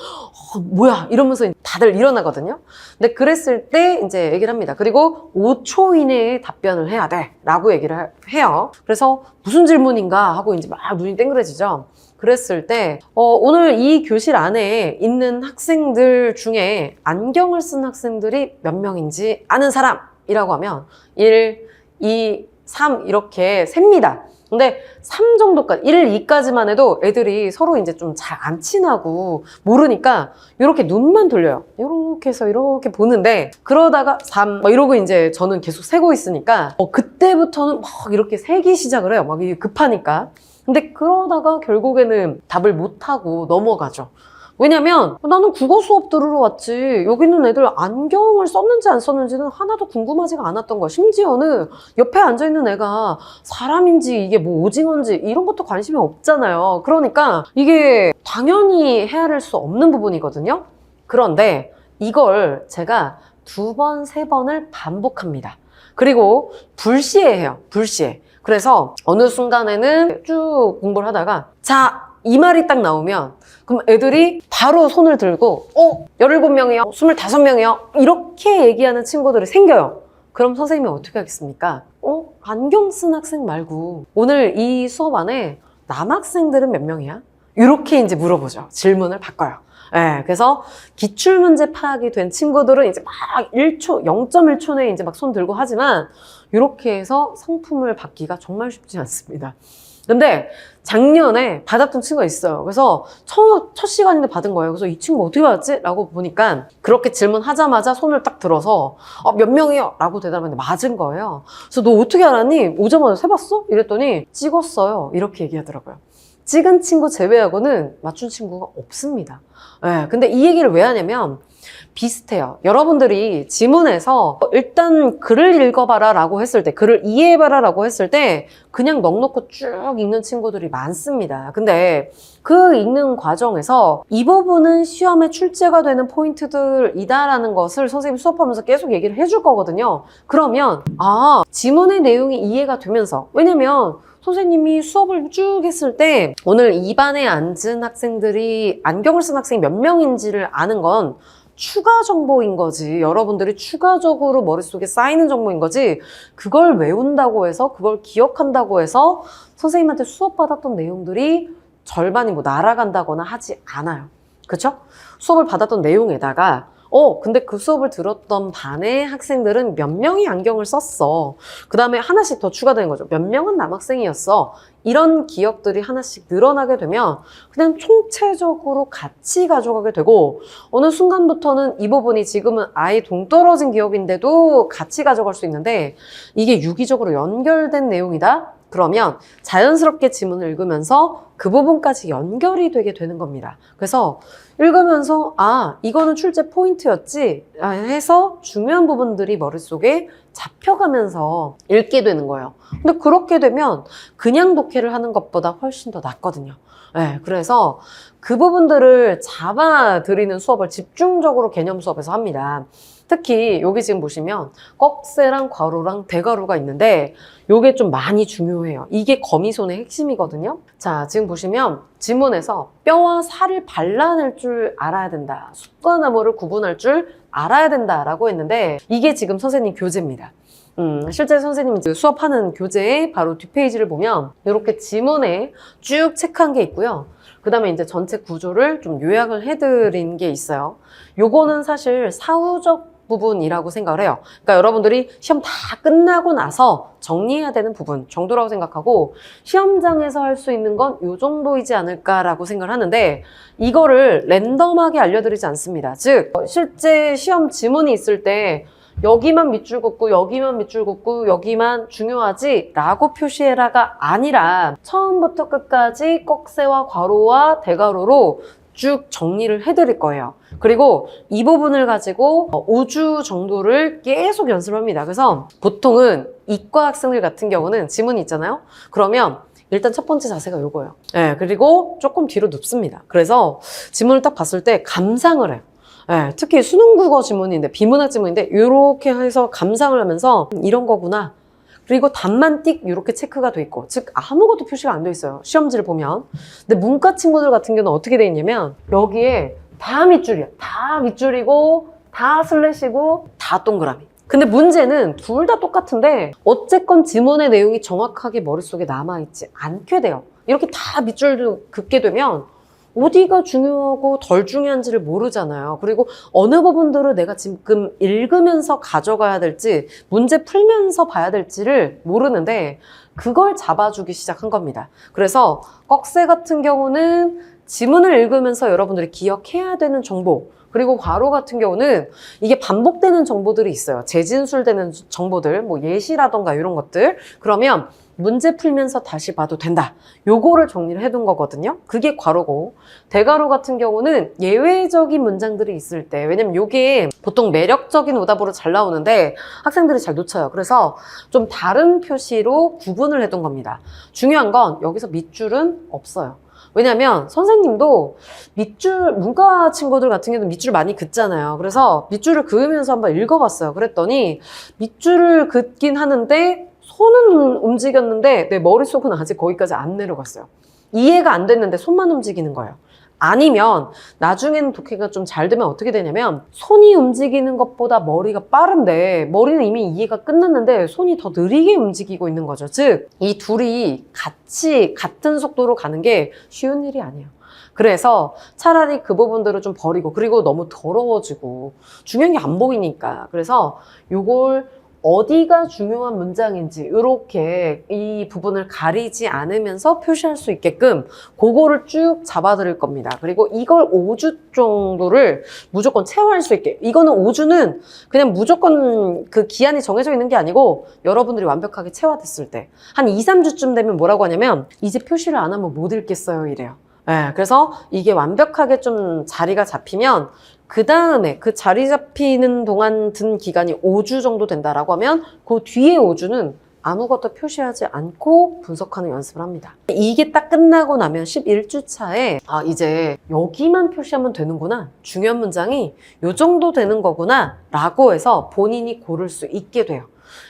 뭐야 이러면서 다들 일어나거든요. 근데 그랬을 때 이제 얘기를 합니다. 그리고 5초 이내에 답변을 해야 돼 라고 얘기를 해요. 그래서 무슨 질문인가 하고 이제 막 눈이 땡그레지죠. 그랬을 때 오늘 이 교실 안에 있는 학생들 중에 안경을 쓴 학생들이 몇 명인지 아는 사람이라고 하면 1, 2, 3 이렇게 셉니다. 근데 3 정도까지, 1, 2까지만 해도 애들이 서로 이제 좀 잘 안 친하고 모르니까 이렇게 눈만 돌려요. 이렇게 해서 이렇게 보는데, 그러다가 3 막 이러고 이제 저는 계속 세고 있으니까 그때부터는 막 이렇게 세기 시작을 해요. 막 이게 급하니까. 근데 그러다가 결국에는 답을 못하고 넘어가죠. 왜냐면 나는 국어 수업 들으러 왔지, 여기 있는 애들 안경을 썼는지 안 썼는지는 하나도 궁금하지가 않았던 거야. 심지어는 옆에 앉아있는 애가 사람인지 이게 뭐 오징어인지 이런 것도 관심이 없잖아요. 그러니까 이게 당연히 헤아릴 수 없는 부분이거든요. 그런데 이걸 제가 2번, 3번을 반복합니다. 그리고 불시해요. 불시해. 그래서 어느 순간에는 쭉 공부를 하다가, 자, 이 말이 딱 나오면 그럼 애들이 바로 손을 들고 17명이요? 25명이요? 이렇게 얘기하는 친구들이 생겨요. 그럼 선생님이 어떻게 하겠습니까? 안경 쓴 학생 말고 오늘 이 수업 안에 남학생들은 몇 명이야? 이렇게 이제 물어보죠. 질문을 바꿔요. 네, 그래서 기출문제 파악이 된 친구들은 이제 막 1초, 0.1초 내에 이제 막 손 들고 하지만 이렇게 해서 상품을 받기가 정말 쉽지 않습니다. 근데 작년에 받았던 친구가 있어요. 그래서 첫 시간인데 받은 거예요. 그래서 이 친구 어떻게 받았지? 라고 보니까 그렇게 질문하자마자 손을 딱 들어서 몇 명이요? 라고 대답했는데 맞은 거예요. 그래서 너 어떻게 알았니? 오자마자 세봤어? 이랬더니 찍었어요. 이렇게 얘기하더라고요. 찍은 친구 제외하고는 맞춘 친구가 없습니다. 네, 근데 이 얘기를 왜 하냐면 비슷해요. 여러분들이 지문에서 일단 글을 읽어봐라 라고 했을 때, 글을 이해해봐라 라고 했을 때 그냥 넋놓고 쭉 읽는 친구들이 많습니다. 근데 그 읽는 과정에서 이 부분은 시험에 출제가 되는 포인트들이다라는 것을 선생님이 수업하면서 계속 얘기를 해줄 거거든요. 그러면 지문의 내용이 이해가 되면서, 왜냐면 선생님이 수업을 쭉 했을 때 오늘 이 반에 앉은 학생들이 안경을 쓴 학생이 몇 명인지를 아는 건 추가 정보인 거지. 여러분들이 추가적으로 머릿속에 쌓이는 정보인 거지. 그걸 외운다고 해서, 그걸 기억한다고 해서 선생님한테 수업받았던 내용들이 절반이 뭐 날아간다거나 하지 않아요. 그쵸? 수업을 받았던 내용에다가 근데 그 수업을 들었던 반의 학생들은 몇 명이 안경을 썼어. 그 다음에 하나씩 더 추가되는 거죠. 몇 명은 남학생이었어. 이런 기억들이 하나씩 늘어나게 되면 그냥 총체적으로 같이 가져가게 되고, 어느 순간부터는 이 부분이 지금은 아예 동떨어진 기억인데도 같이 가져갈 수 있는데, 이게 유기적으로 연결된 내용이다? 그러면 자연스럽게 지문을 읽으면서 그 부분까지 연결이 되게 되는 겁니다. 그래서 읽으면서 이거는 출제 포인트였지 해서 중요한 부분들이 머릿속에 잡혀가면서 읽게 되는 거예요. 근데 그렇게 되면 그냥 독해를 하는 것보다 훨씬 더 낫거든요. 네, 그래서 그 부분들을 잡아드리는 수업을 집중적으로 개념 수업에서 합니다. 특히 여기 지금 보시면 꺽쇠랑 괄호랑 대괄호가 있는데 요게 좀 많이 중요해요. 이게 거미손의 핵심이거든요. 자, 지금 보시면 지문에서 뼈와 살을 발라낼 줄 알아야 된다. 숲과 나무를 구분할 줄 알아야 된다라고 했는데 이게 지금 선생님 교재입니다. 실제 선생님이 수업하는 교재의 바로 뒷페이지를 보면 이렇게 지문에 쭉 체크한 게 있고요. 그 다음에 이제 전체 구조를 좀 요약을 해드린 게 있어요. 요거는 사실 사후적 부분이라고 생각을 해요. 그러니까 여러분들이 시험 다 끝나고 나서 정리해야 되는 부분 정도라고 생각하고 시험장에서 할 수 있는 건 요 정도이지 않을까라고 생각을 하는데 이거를 랜덤하게 알려드리지 않습니다. 즉 실제 시험 지문이 있을 때 여기만 밑줄 긋고 여기만 밑줄 긋고 여기만 중요하지 라고 표시해라가 아니라 처음부터 끝까지 꺽쇠와 괄호와 대괄호로 쭉 정리를 해드릴 거예요. 그리고 이 부분을 가지고 5주 정도를 계속 연습을 합니다. 그래서 보통은 이과 학생들 같은 경우는 지문이 있잖아요. 그러면 일단 첫 번째 자세가 요거예요. 네, 그리고 조금 뒤로 눕습니다. 그래서 지문을 딱 봤을 때 감상을 해요. 네, 특히 수능 국어 지문인데 비문학 지문인데 이렇게 해서 감상을 하면서 이런 거구나. 그리고 답만 띡 이렇게 체크가 돼 있고 즉 아무것도 표시가 안 돼 있어요. 시험지를 보면. 근데 문과 친구들 같은 경우는 어떻게 돼 있냐면 여기에 다 밑줄이야. 다 밑줄이고 다 슬래시고 다 동그라미. 근데 문제는 둘 다 똑같은데 어쨌건 지문의 내용이 정확하게 머릿속에 남아있지 않게 돼요. 이렇게 다 밑줄도 긋게 되면 어디가 중요하고 덜 중요한지를 모르잖아요. 그리고 어느 부분들을 내가 지금 읽으면서 가져가야 될지 문제 풀면서 봐야 될지를 모르는데 그걸 잡아주기 시작한 겁니다. 그래서 꺽쇠 같은 경우는 지문을 읽으면서 여러분들이 기억해야 되는 정보, 그리고 괄호 같은 경우는 이게 반복되는 정보들이 있어요. 재진술되는 정보들, 뭐 예시라던가 이런 것들. 그러면 문제 풀면서 다시 봐도 된다. 요거를 정리를 해둔 거거든요. 그게 괄호고, 대괄호 같은 경우는 예외적인 문장들이 있을 때, 왜냐면 요게 보통 매력적인 오답으로 잘 나오는데 학생들이 잘 놓쳐요. 그래서 좀 다른 표시로 구분을 해둔 겁니다. 중요한 건 여기서 밑줄은 없어요. 왜냐면 선생님도 밑줄, 문과 친구들 같은 경우는 밑줄 많이 긋잖아요. 그래서 밑줄을 그으면서 한번 읽어봤어요. 그랬더니 밑줄을 긋긴 하는데 손은 움직였는데 내 머릿속은 아직 거기까지 안 내려갔어요. 이해가 안 됐는데 손만 움직이는 거예요. 아니면 나중에는 독해가 좀 잘 되면 어떻게 되냐면 손이 움직이는 것보다 머리가 빠른데 머리는 이미 이해가 끝났는데 손이 더 느리게 움직이고 있는 거죠. 즉, 이 둘이 같이 같은 속도로 가는 게 쉬운 일이 아니에요. 그래서 차라리 그 부분들을 좀 버리고, 그리고 너무 더러워지고 중요한 게 안 보이니까. 그래서 요걸 어디가 중요한 문장인지 이렇게 이 부분을 가리지 않으면서 표시할 수 있게끔 그거를 쭉 잡아드릴 겁니다. 그리고 이걸 5주 정도를 무조건 체화할 수 있게, 이거는 5주는 그냥 무조건 그 기한이 정해져 있는 게 아니고 여러분들이 완벽하게 체화됐을 때 한 2, 3주쯤 되면 뭐라고 하냐면 이제 표시를 안 하면 못 읽겠어요 이래요. 네, 그래서 이게 완벽하게 좀 자리가 잡히면 그 다음에 그 자리 잡히는 동안 든 기간이 5주 정도 된다라고 하면 그 뒤에 5주는 아무것도 표시하지 않고 분석하는 연습을 합니다. 이게 딱 끝나고 나면 11주 차에 이제 여기만 표시하면 되는구나. 중요한 문장이 요 정도 되는 거구나 라고 해서 본인이 고를 수 있게 돼요.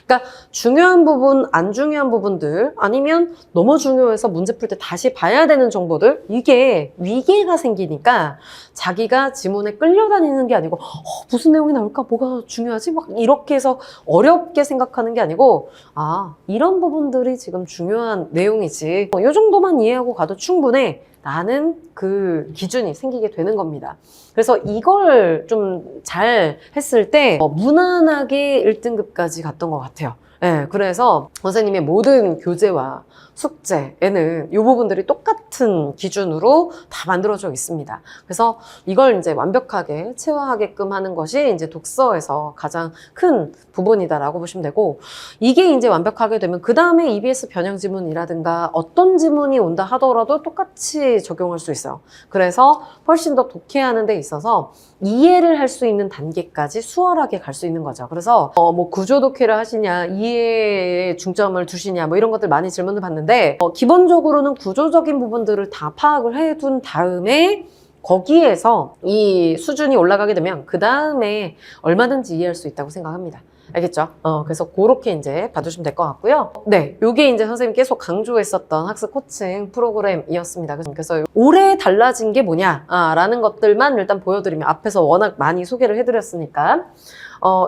그러니까 중요한 부분, 안 중요한 부분들, 아니면 너무 중요해서 문제 풀 때 다시 봐야 되는 정보들, 이게 위계가 생기니까 자기가 지문에 끌려다니는 게 아니고 무슨 내용이 나올까? 뭐가 중요하지? 막 이렇게 해서 어렵게 생각하는 게 아니고 이런 부분들이 지금 중요한 내용이지. 이 정도만 이해하고 가도 충분해. 라는 그 기준이 생기게 되는 겁니다. 그래서 이걸 좀 잘 했을 때 무난하게 1등급까지 갔던 것 같아요. 네, 그래서 선생님의 모든 교재와 숙제에는 이 부분들이 똑같은 기준으로 다 만들어져 있습니다. 그래서 이걸 이제 완벽하게 체화하게끔 하는 것이 이제 독서에서 가장 큰 부분이다라고 보시면 되고, 이게 이제 완벽하게 되면 그 다음에 EBS 변형 지문이라든가 어떤 지문이 온다 하더라도 똑같이 적용할 수 있어요. 그래서 훨씬 더 독해하는 데 있어서 이해를 할 수 있는 단계까지 수월하게 갈 수 있는 거죠. 그래서 뭐 구조 독해를 하시냐, 이해에 중점을 두시냐, 뭐 이런 것들 많이 질문을 받는데, 기본적으로는 구조적인 부분들을 다 파악을 해둔 다음에 거기에서 이 수준이 올라가게 되면 그 다음에 얼마든지 이해할 수 있다고 생각합니다. 알겠죠? 그래서 그렇게 이제 봐주시면 될 것 같고요. 네, 요게 이제 선생님 계속 강조했었던 학습 코칭 프로그램이었습니다. 그래서 올해 달라진 게 뭐냐, 라는 것들만 일단 보여드리면, 앞에서 워낙 많이 소개를 해드렸으니까,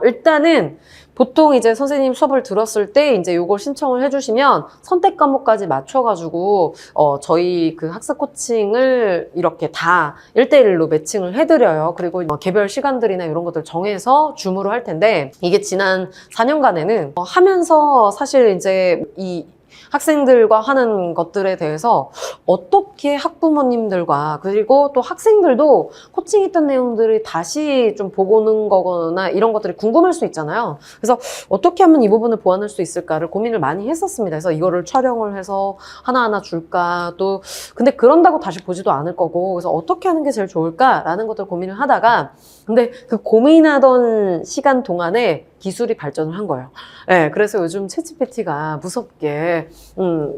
일단은 보통 이제 선생님 수업을 들었을 때 이제 요걸 신청을 해주시면 선택 과목까지 맞춰가지고 저희 그 학습 코칭을 이렇게 다 1대1로 매칭을 해드려요. 그리고 개별 시간들이나 이런 것들 정해서 줌으로 할 텐데, 이게 지난 4년간에는 하면서 사실 이제 이 학생들과 하는 것들에 대해서 어떻게 학부모님들과 그리고 또 학생들도 코칭했던 내용들이 다시 좀 보고는 거거나 이런 것들이 궁금할 수 있잖아요. 그래서 어떻게 하면 이 부분을 보완할 수 있을까를 고민을 많이 했었습니다. 그래서 이거를 촬영을 해서 하나하나 줄까, 또 근데 그런다고 다시 보지도 않을 거고, 그래서 어떻게 하는 게 제일 좋을까라는 것들 고민을 하다가, 근데 그 고민하던 시간 동안에 기술이 발전을 한 거예요. 네, 그래서 요즘 챗GPT가 무섭게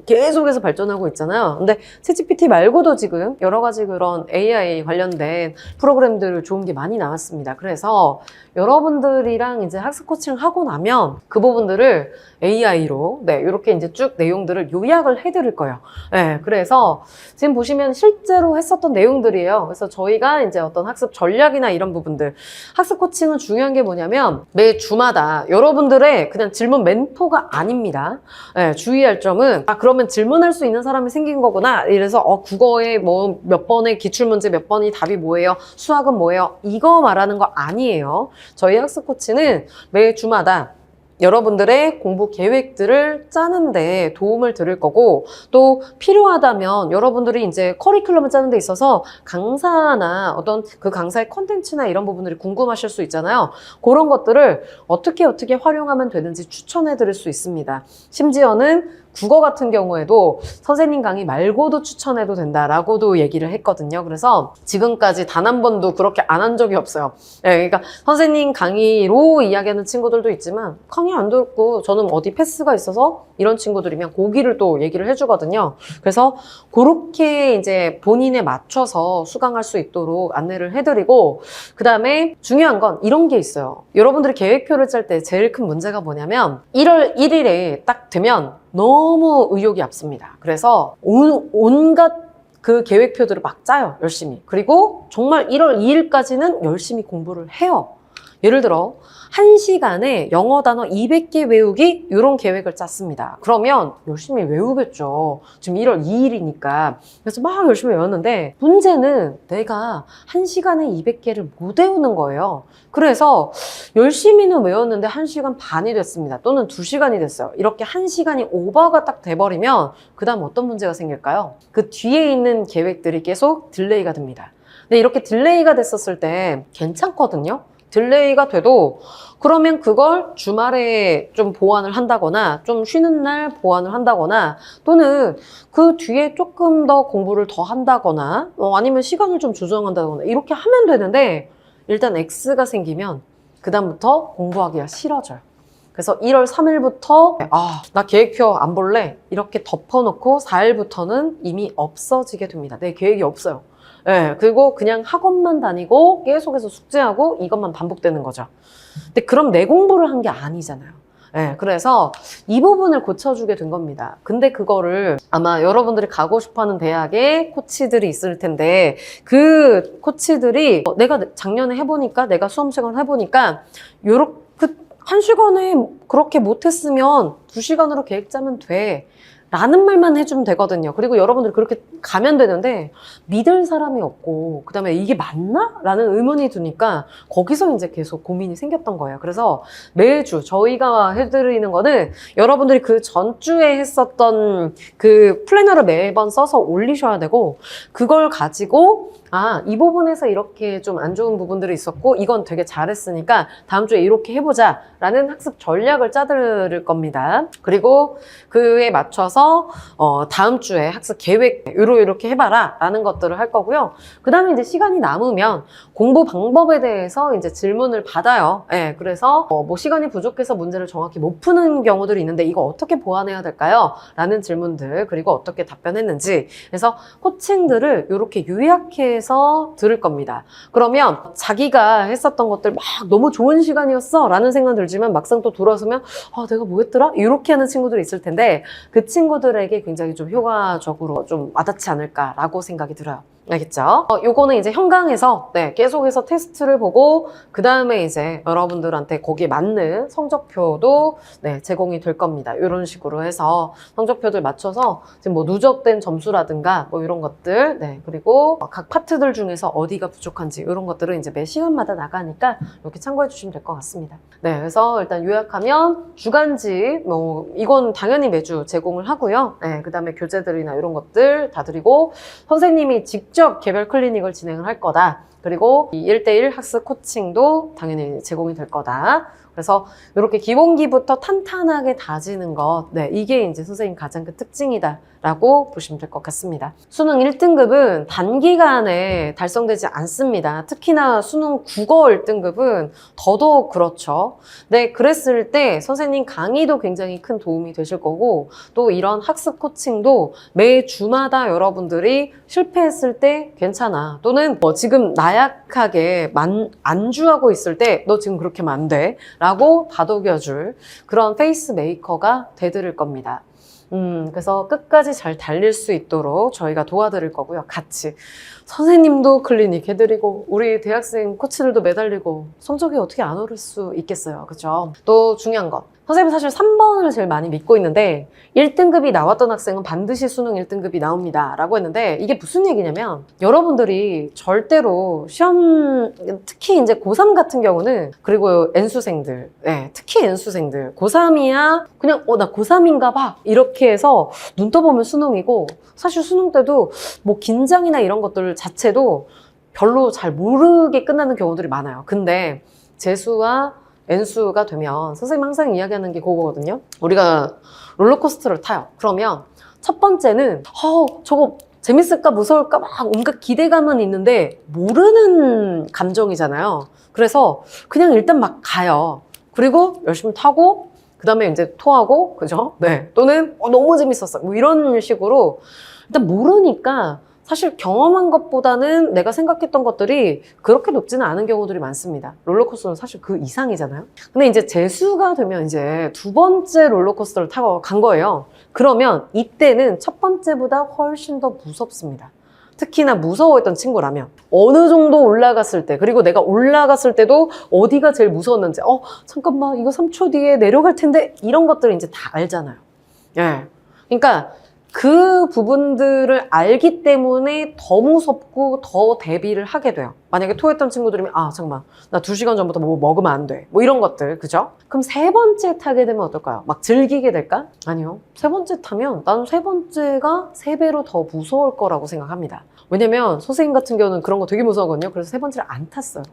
계속해서 발전하고 있잖아요. 근데 챗GPT 말고도 지금 여러 가지 그런 AI 관련된 프로그램들 좋은 게 많이 나왔습니다. 그래서 여러분들이랑 이제 학습 코칭을 하고 나면 그 부분들을 AI로 이렇게 이제 쭉 내용들을 요약을 해드릴 거예요. 네, 그래서 지금 보시면 실제로 했었던 내용들이에요. 그래서 저희가 이제 어떤 학습 전략이나 이런 부분들, 학습 코칭은 중요한 게 뭐냐면 매 주마다 여러분들의 그냥 질문 멘토가 아닙니다. 네, 주의할 점은 그러면 질문할 수 있는 사람이 생긴 거구나. 이래서 국어에 뭐 몇 번의 기출문제 몇 번이 답이 뭐예요? 수학은 뭐예요? 이거 말하는 거 아니에요. 저희 학습 코치는 매 주마다 여러분들의 공부 계획들을 짜는데 도움을 드릴 거고, 또 필요하다면 여러분들이 이제 커리큘럼을 짜는 데 있어서 강사나 어떤 그 강사의 컨텐츠나 이런 부분들이 궁금하실 수 있잖아요. 그런 것들을 어떻게 활용하면 되는지 추천해 드릴 수 있습니다. 심지어는 국어 같은 경우에도 선생님 강의 말고도 추천해도 된다라고도 얘기를 했거든요. 그래서 지금까지 단 한 번도 그렇게 안 한 적이 없어요. 네, 그러니까 선생님 강의로 이야기하는 친구들도 있지만 강의 안 듣고 저는 어디 패스가 있어서 이런 친구들이면 고기를 또 얘기를 해주거든요. 그래서 그렇게 이제 본인에 맞춰서 수강할 수 있도록 안내를 해드리고, 그 다음에 중요한 건 이런 게 있어요. 여러분들이 계획표를 짤 때 제일 큰 문제가 뭐냐면 1월 1일에 딱 되면 너무 의욕이 앞섭니다. 그래서 온갖 그 계획표들을 막 짜요, 열심히. 그리고 정말 1월 2일까지는 열심히 공부를 해요. 예를 들어 1시간에 영어 단어 200개 외우기, 이런 계획을 짰습니다. 그러면 열심히 외우겠죠. 지금 1월 2일이니까. 그래서 막 열심히 외웠는데 문제는 내가 1시간에 200개를 못 외우는 거예요. 그래서 열심히는 외웠는데 1시간 반이 됐습니다. 또는 2시간이 됐어요. 이렇게 1시간이 오버가 딱 돼버리면 그 다음 어떤 문제가 생길까요? 그 뒤에 있는 계획들이 계속 딜레이가 됩니다. 근데 이렇게 딜레이가 됐었을 때 괜찮거든요. 딜레이가 돼도 그러면 그걸 주말에 좀 보완을 한다거나 좀 쉬는 날 보완을 한다거나, 또는 그 뒤에 조금 더 공부를 더 한다거나 아니면 시간을 좀 조정한다거나 이렇게 하면 되는데, 일단 X가 생기면 그 다음부터 공부하기가 싫어져요. 그래서 1월 3일부터 나 계획표 안 볼래 이렇게 덮어놓고 4일부터는 이미 없어지게 됩니다. 내 계획이 없어요. 네, 그리고 그냥 학원만 다니고 계속해서 숙제하고 이것만 반복되는 거죠. 근데 그럼 내 공부를 한 게 아니잖아요. 네, 그래서 이 부분을 고쳐주게 된 겁니다. 근데 그거를 아마 여러분들이 가고 싶어하는 대학에 코치들이 있을 텐데, 그 코치들이 내가 작년에 해보니까, 내가 수험 시간을 해보니까 요렇게 1시간에 그렇게 못했으면 2시간으로 계획 짜면 돼 라는 말만 해주면 되거든요. 그리고 여러분들 그렇게 가면 되는데 믿을 사람이 없고 그 다음에 이게 맞나? 라는 의문이 드니까 거기서 이제 계속 고민이 생겼던 거예요. 그래서 매주 저희가 해드리는 거는 여러분들이 그 전주에 했었던 그 플래너를 매번 써서 올리셔야 되고 그걸 가지고 이 부분에서 이렇게 좀 안 좋은 부분들이 있었고 이건 되게 잘했으니까 다음 주에 이렇게 해보자 라는 학습 전략을 짜드릴 겁니다. 그리고 그에 맞춰서 다음 주에 학습 계획으로 이렇게 해봐라 라는 것들을 할 거고요. 그 다음에 이제 시간이 남으면 공부 방법에 대해서 이제 질문을 받아요. 네, 그래서 뭐 시간이 부족해서 문제를 정확히 못 푸는 경우들이 있는데 이거 어떻게 보완해야 될까요? 라는 질문들 그리고 어떻게 답변했는지 그래서 코칭들을 이렇게 요약해서 들을 겁니다. 그러면 자기가 했었던 것들 막 너무 좋은 시간이었어 라는 생각 들지만 막상 또 돌아서면 내가 뭐 했더라? 이렇게 하는 친구들이 있을 텐데 그 친구들에게 굉장히 좀 효과적으로 좀 와닿지 않을까라고 생각이 들어요. 알겠죠? 요거는 이제 현강에서 계속해서 테스트를 보고 그 다음에 이제 여러분들한테 거기에 맞는 성적표도 제공이 될 겁니다. 이런 식으로 해서 성적표들 맞춰서 지금 뭐 누적된 점수라든가 뭐 이런 것들 그리고 각 파트들 중에서 어디가 부족한지 이런 것들은 이제 매 시간마다 나가니까 이렇게 참고해 주시면 될 것 같습니다. 그래서 일단 요약하면 주간지 뭐 이건 당연히 매주 제공을 하고요. 그 다음에 교재들이나 이런 것들 다 드리고 선생님이 직접 개별 클리닉을 진행을 할 거다. 그리고 이 1대1 학습 코칭도 당연히 제공이 될 거다. 그래서 이렇게 기본기부터 탄탄하게 다지는 것, 이게 이제 선생님 가장 큰 특징이다 라고 보시면 될 것 같습니다. 수능 1등급은 단기간에 달성되지 않습니다. 특히나 수능 국어 1등급은 더더욱 그렇죠. 그랬을 때 선생님 강의도 굉장히 큰 도움이 되실 거고 또 이런 학습 코칭도 매 주마다 여러분들이 실패했을 때 괜찮아. 또는 지금 나약하게 안주하고 있을 때 너 지금 그렇게 하면 안 돼. 라고 다독여줄 그런 페이스 메이커가 되드릴 겁니다. 그래서 끝까지 잘 달릴 수 있도록 저희가 도와드릴 거고요. 같이. 선생님도 클리닉 해드리고 우리 대학생 코치들도 매달리고 성적이 어떻게 안 오를 수 있겠어요. 그죠? 또 중요한 것. 선생님은 사실 3번을 제일 많이 믿고 있는데 1등급이 나왔던 학생은 반드시 수능 1등급이 나옵니다 라고 했는데 이게 무슨 얘기냐면 여러분들이 절대로 시험 특히 이제 고3 같은 경우는 그리고 N수생들 특히 N수생들 고3이야 그냥 나 고3인가 봐 이렇게 해서 눈 떠보면 수능이고 사실 수능 때도 뭐 긴장이나 이런 것들 자체도 별로 잘 모르게 끝나는 경우들이 많아요. 근데 재수와 N수가 되면 선생님 항상 이야기하는 게 그거거든요. 우리가 롤러코스터를 타요. 그러면 첫 번째는 저거 재밌을까 무서울까 막 온갖 기대감은 있는데 모르는 감정이잖아요. 그래서 그냥 일단 막 가요. 그리고 열심히 타고 그 다음에 이제 토하고 그죠? 또는 너무 재밌었어 뭐 이런 식으로 일단 모르니까 사실 경험한 것보다는 내가 생각했던 것들이 그렇게 높지는 않은 경우들이 많습니다. 롤러코스터는 사실 그 이상이잖아요. 근데 이제 재수가 되면 이제 두 번째 롤러코스터를 타고 간 거예요. 그러면 이때는 첫 번째보다 훨씬 더 무섭습니다. 특히나 무서워했던 친구라면 어느 정도 올라갔을 때 그리고 내가 올라갔을 때도 어디가 제일 무서웠는지 잠깐만 이거 3초 뒤에 내려갈 텐데 이런 것들을 이제 다 알잖아요. 그러니까 그 부분들을 알기 때문에 더 무섭고 더 대비를 하게 돼요. 만약에 토했던 친구들이면 잠깐만 나 2시간 전부터 뭐 먹으면 안 돼. 뭐 이런 것들 그죠? 그럼 세 번째 타게 되면 어떨까요? 막 즐기게 될까? 아니요. 세 번째 타면 나는 세 번째가 3배로 더 무서울 거라고 생각합니다. 왜냐면 선생님 같은 경우는 그런 거 되게 무서워하거든요. 그래서 세 번째를 안 탔어요.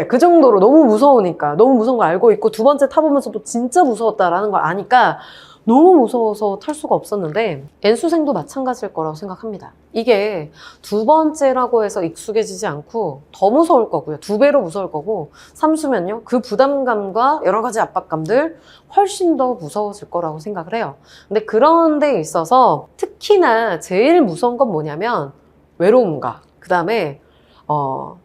그 정도로 너무 무서우니까 너무 무서운 거 알고 있고 두 번째 타보면서도 진짜 무서웠다라는 걸 아니까 너무 무서워서 탈 수가 없었는데 N수생도 마찬가지일 거라고 생각합니다. 이게 두 번째라고 해서 익숙해지지 않고 더 무서울 거고요. 2배로 무서울 거고 3수면요. 그 부담감과 여러 가지 압박감들 훨씬 더 무서워질 거라고 생각을 해요. 근데 그런 데 있어서 특히나 제일 무서운 건 뭐냐면 외로움과 그 다음에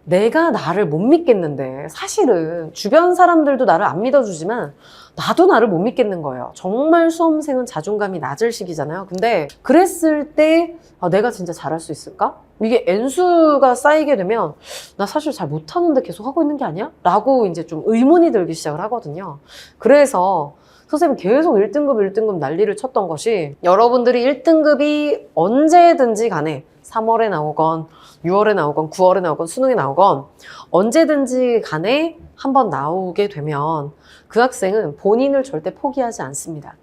내가 나를 못 믿겠는데 사실은 주변 사람들도 나를 안 믿어주지만 나도 나를 못 믿겠는 거예요. 정말 수험생은 자존감이 낮을 시기잖아요. 근데 그랬을 때 내가 진짜 잘할 수 있을까? 이게 N수가 쌓이게 되면 나 사실 잘 못하는데 계속 하고 있는 게 아니야? 라고 이제 좀 의문이 들기 시작을 하거든요. 그래서 선생님이 계속 1등급, 1등급 난리를 쳤던 것이 여러분들이 1등급이 언제든지 간에 3월에 나오건 6월에 나오건 9월에 나오건 수능에 나오건 언제든지 간에 한번 나오게 되면 그 학생은 본인을 절대 포기하지 않습니다.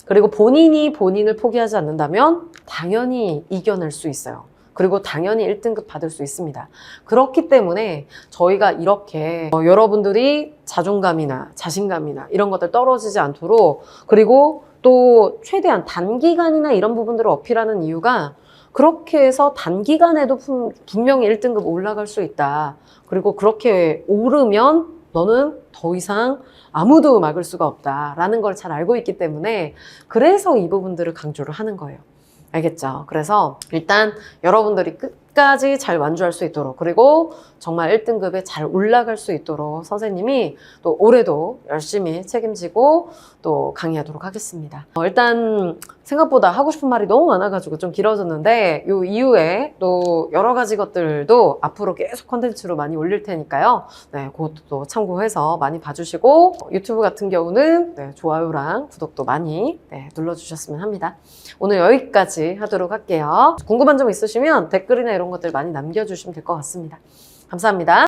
그리고 본인이 본인을 포기하지 않는다면 당연히 이겨낼 수 있어요. 그리고 당연히 1등급 받을 수 있습니다. 그렇기 때문에 저희가 이렇게 여러분들이 자존감이나 자신감이나 이런 것들 떨어지지 않도록, 그리고 또 최대한 단기간이나 이런 부분들을 어필하는 이유가 그렇게 해서 단기간에도 분명히 1등급 올라갈 수 있다. 그리고 그렇게 오르면 너는 더 이상 아무도 막을 수가 없다라는 걸 잘 알고 있기 때문에 그래서 이 부분들을 강조를 하는 거예요. 알겠죠? 그래서 일단 여러분들이 끝까지 잘 완주할 수 있도록, 그리고 정말 1등급에 잘 올라갈 수 있도록 선생님이 또 올해도 열심히 책임지고 또 강의하도록 하겠습니다. 일단 생각보다 하고 싶은 말이 너무 많아가지고 좀 길어졌는데 요 이후에 또 여러 가지 것들도 앞으로 계속 컨텐츠로 많이 올릴 테니까요. 네, 그것도 참고해서 많이 봐주시고, 유튜브 같은 경우는 네, 좋아요랑 구독도 많이 눌러주셨으면 합니다. 오늘 여기까지 하도록 할게요. 궁금한 점 있으시면 댓글이나 이런 것들 많이 남겨주시면 될 것 같습니다. 감사합니다.